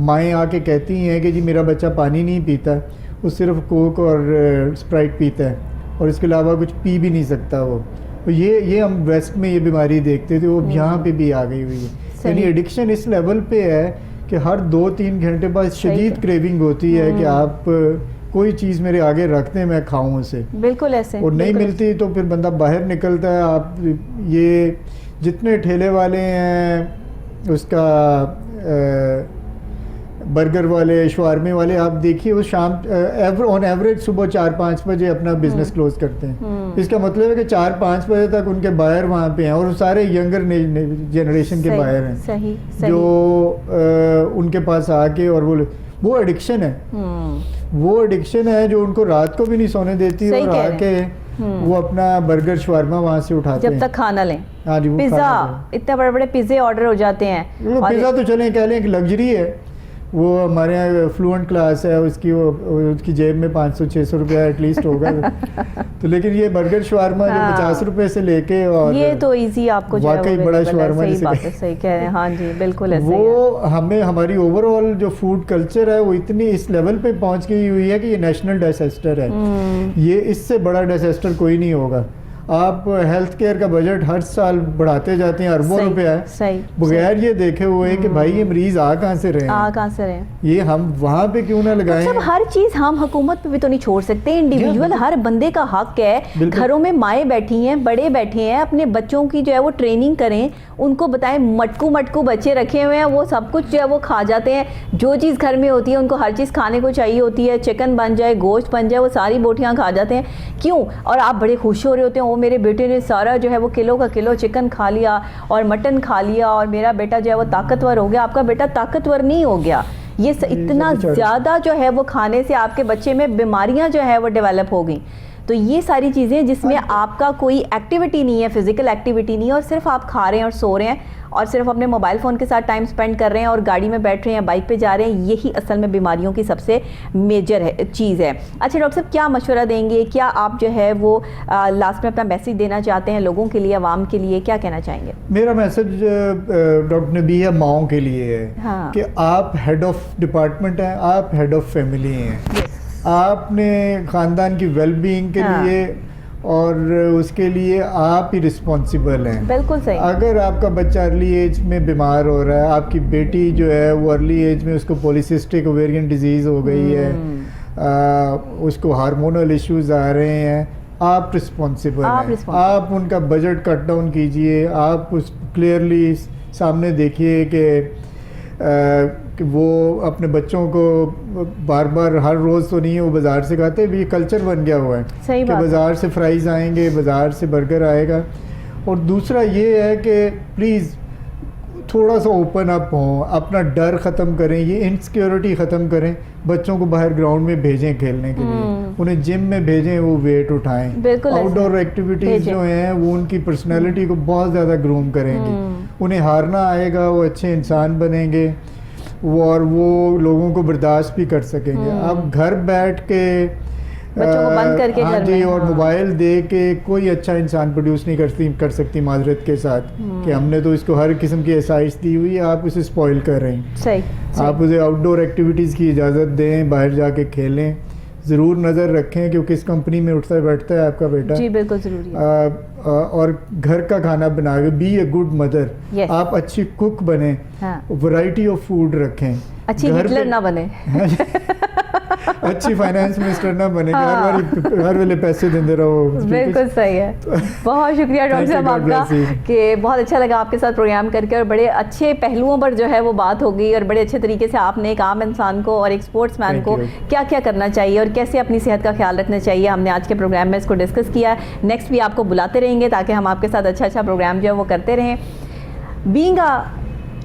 مائیں آ کے کہتی ہیں کہ جی میرا بچہ پانی نہیں پیتا, وہ صرف کوک اور اسپرائٹ پیتا ہے اور اس کے علاوہ کچھ پی بھی نہیں سکتا. وہ یہ ہم ویسٹ میں یہ بیماری دیکھتے تھے, وہ یہاں پہ بھی آ گئی ہوئی ہے. یعنی ایڈکشن اس لیول پہ ہے کہ ہر 2-3 گھنٹے بعد شدید کریونگ ہوتی ہے کہ آپ کوئی چیز میرے آگے رکھ دیں میں کھاؤں اسے. بالکل ایسے. اور نہیں ملتی تو پھر بندہ باہر نکلتا ہے. آپ یہ جتنے ٹھیلے والے ہیں, اس کا برگر والے, شوارمے والے, آپ دیکھیے وہ شام آن ایوریج صبح 4-5 بجے اپنا بزنس کلوز کرتے ہیں. اس کا مطلب ہے کہ 4-5 بجے تک ان کے بائر وہاں پہ ہیں اور سارے ینگر جنریشن کے بائر ہیں جو ان کے پاس آ کے, اور وہ ایڈکشن ہے. وہ ایڈکشن ہے جو ان کو رات کو بھی نہیں سونے دیتی اور آ کے وہ اپنا برگر شوارما وہاں سے اٹھاتے ہیں جب تک کھانا لیں. ہاں جی. پیزا, اتنے بڑے بڑے پیزے آرڈر ہو جاتے ہیں. پیزا تو چلیں کہہ لیں کہ لگژری ہے, وہ ہمارے یہاں فلوئنٹ کلاس ہے, اس کی جیب میں 500-600 روپیہ ایٹ لیسٹ ہوگا. تو لیکن یہ برگر شوارما جو 50 روپے سے لے کے, اور یہ تو ایزی آپ کو واقعی بڑا شوارما, صحیح کہہ رہے ہیں. ہاں جی بالکل ایسے. وہ ہماری اوور آل جو فوڈ کلچر ہے وہ اتنی اس لیول پہ پہنچ گئی ہوئی ہے کہ یہ نیشنل ڈیزاسٹر ہے. یہ اس سے بڑا ڈیزاسٹر کوئی نہیں ہوگا. آپ ہیلتھ کیئر کا بجٹ ہر سال بڑھاتے جاتے ہیں, اربوں روپے ہے, بغیر یہ دیکھے ہوئے کہ بھائی یہ مریض کہاں سے رہے ہیں, یہ ہم وہاں پہ کیوں نہ لگائیں. سب ہر چیز ہم حکومت پہ بھی تو نہیں چھوڑ سکتے. انڈیویجول ہر بندے کا حق ہے. گھروں میں مائیں بیٹھی ہیں, بڑے بیٹھے ہیں, اپنے بچوں کی جو ہے وہ ٹریننگ کریں, ان کو بتائیں. مٹکو بچے رکھے ہوئے ہیں, وہ سب کچھ جو ہے وہ کھا جاتے ہیں. جو چیز گھر میں ہوتی ہے ان کو ہر چیز کھانے کو چاہیے ہوتی ہے. چکن بن جائے, گوشت بن جائے, وہ ساری بوٹیاں کھا جاتے ہیں. کیوں؟ اور آپ بڑے خوش ہو رہے ہوتے ہیں, میرے بیٹے نے سارا جو ہے وہ کلو کا کلو چکن کھا لیا اور مٹن کھا لیا اور میرا بیٹا جو ہے وہ طاقتور ہو گیا. آپ کا بیٹا طاقتور نہیں ہو گیا. یہ اتنا زیادہ جو ہے وہ کھانے سے آپ کے بچے میں بیماریاں جو ہے وہ ڈیولپ ہو گئیں. تو یہ ساری چیزیں جس میں آپ کا کوئی ایکٹیویٹی نہیں ہے, فزیکل ایکٹیویٹی نہیں ہے, اور صرف آپ کھا رہے ہیں اور سو رہے ہیں اور صرف اپنے موبائل فون کے ساتھ ٹائم سپینڈ کر رہے ہیں اور گاڑی میں بیٹھ رہے ہیں, بائک پہ جا رہے ہیں, یہی اصل میں بیماریوں کی سب سے میجر چیز ہے. اچھا ڈاکٹر صاحب, کیا مشورہ دیں گے؟ کیا آپ جو ہے وہ لاسٹ میں اپنا میسیج دینا چاہتے ہیں لوگوں کے لیے, عوام کے لیے, کیا کہنا چاہیں گے؟ میرا میسیج ڈاکٹر نبیہ ماؤں کے لیے ہے کہ آپ ہیڈ آف ڈپارٹمنٹ ہیں, آپ ہیڈ آف فیملی ہیں. آپ نے خاندان کی ویل بینگ کے لیے اور اس کے لیے آپ ہی رسپانسیبل ہیں. بالکل صحیح. اگر آپ کا بچہ ارلی ایج میں بیمار ہو رہا ہے, آپ کی بیٹی جو ہے وہ ارلی ایج میں اس کو پولیسسٹک اوویرین ڈیزیز ہو گئی ہے, اس کو ہارمونل ایشوز آ رہے ہیں، آپ رسپانسبل ہیں، آپ ان کا بجٹ کٹ ڈاؤن کیجئے، آپ اس کلیئرلی سامنے دیکھیے کہ وہ اپنے بچوں کو بار بار ہر روز تو نہیں ہے وہ بازار سے کھاتے، یہ کلچر بن گیا ہوا ہے کہ بازار سے فرائز آئیں گے، بازار سے برگر آئے گا. اور دوسرا یہ ہے کہ پلیز تھوڑا سا اوپن اپ ہوں، اپنا ڈر ختم کریں، یہ انسیکیورٹی ختم کریں، بچوں کو باہر گراؤنڈ میں بھیجیں کھیلنے کے لیے، انہیں جم میں بھیجیں، وہ ویٹ اٹھائیں. آؤٹ ڈور ایکٹیویٹیز جو ہیں وہ ان کی پرسنالٹی کو بہت زیادہ گروم کریں گی، انہیں ہارنا آئے گا، وہ اچھے انسان بنیں گے اور وہ لوگوں کو برداشت بھی کر سکیں گے. اب گھر بیٹھ کے بچوں کو بند کر کے گھر میں اور موبائل دے کے کوئی اچھا انسان پروڈیوس نہیں کر سکتی معذرت کے ساتھ کہ ہم نے تو اس کو ہر قسم کی آسائش دی ہوئی ہے، آپ اسے اسپوائل کر رہے ہیں. صحیح. آپ اسے آؤٹ ڈور ایکٹیویٹیز کی اجازت دیں، باہر جا کے کھیلیں، ضرور نظر رکھیں کہ وہ کس کمپنی میں اٹھتا ہے بیٹھتا ہے آپ کا بیٹا. جی بالکل ضروری ہے. اور گھر کا کھانا بنا کے بی اے گڈ مدر، آپ اچھی کک بنیں، ورائٹی آف فوڈ رکھیں، اچھی ہٹلر نہ بنے، اچھی فائنانس منسٹر نہ بنے کہ ہر ویلے پیسے دیندے رہو. بالکل صحیح ہے. بہت شکریہ ڈاکٹر صاحب آپ کا کہ بہت اچھا لگا آپ کے ساتھ پروگرام کر کے، اور بڑے اچھے پہلوؤں پر جو ہے وہ بات ہو گئی، اور بڑے اچھے طریقے سے آپ نے ایک عام انسان کو اور ایک اسپورٹس مین کو کیا کیا کرنا چاہیے اور کیسے اپنی صحت کا خیال رکھنا چاہیے، ہم نے آج کے پروگرام میں اس کو ڈسکس کیا ہے. نیکسٹ بھی آپ کو بلاتے رہیں گے تاکہ ہم آپ کے ساتھ اچھا پروگرام جو ہے وہ کرتے رہیں. بینگ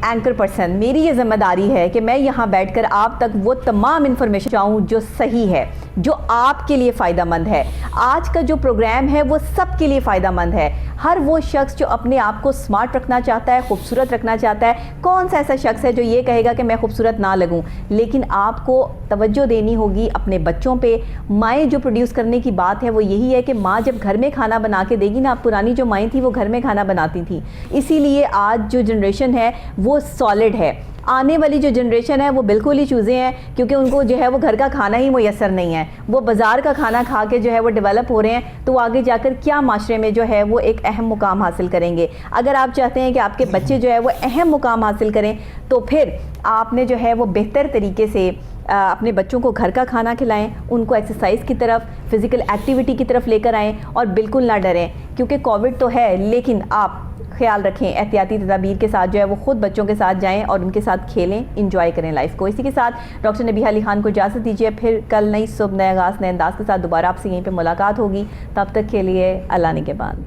اینکر پرسن، میری یہ ذمہ داری ہے کہ میں یہاں بیٹھ کر آپ تک وہ تمام انفارمیشن چاہوں جو صحیح ہے، جو آپ کے لیے فائدہ مند ہے. آج کا جو پروگرام ہے وہ سب کے لیے فائدہ مند ہے. ہر وہ شخص جو اپنے آپ کو سمارٹ رکھنا چاہتا ہے، خوبصورت رکھنا چاہتا ہے. کون سا ایسا شخص ہے جو یہ کہے گا کہ میں خوبصورت نہ لگوں؟ لیکن آپ کو توجہ دینی ہوگی اپنے بچوں پہ. مائیں جو پروڈیوس کرنے کی بات ہے وہ یہی ہے کہ ماں جب گھر میں کھانا بنا کے دے گی نا، پرانی جو مائیں تھیں وہ گھر میں کھانا بناتی تھیں. اسی لیے آج جو جنریشن ہے وہ سالڈ ہے. آنے والی جو جنریشن ہے وہ بالکل ہی چوزیں ہیں، کیونکہ ان کو جو ہے وہ گھر کا کھانا ہی میسر نہیں ہے. وہ بازار کا کھانا کھا کے جو ہے وہ ڈیولپ ہو رہے ہیں، تو آگے جا کر کیا معاشرے میں جو ہے وہ ایک اہم مقام حاصل کریں گے. اگر آپ چاہتے ہیں کہ آپ کے بچے جو ہے وہ اہم مقام حاصل کریں، تو پھر آپ نے جو ہے وہ بہتر طریقے سے اپنے بچوں کو گھر کا کھانا کھلائیں، ان کو ایکسرسائز کی طرف، فزیکل ایکٹیویٹی کی طرف لے کر آئیں، اور بالکل نہ ڈریں. کیونکہ کووڈ تو ہے، لیکن آپ خیال رکھیں، احتیاطی تدابیر کے ساتھ جو ہے وہ خود بچوں کے ساتھ جائیں اور ان کے ساتھ کھیلیں، انجوائے کریں لائف کو. اسی کے ساتھ ڈاکٹر نبیہہ علی خان کو اجازت دیجیے. پھر کل نئی صبح، نئے آغاز، نئے انداز کے ساتھ دوبارہ آپ سے یہیں پہ ملاقات ہوگی. تب تک کے لیے اللہ نگہبان.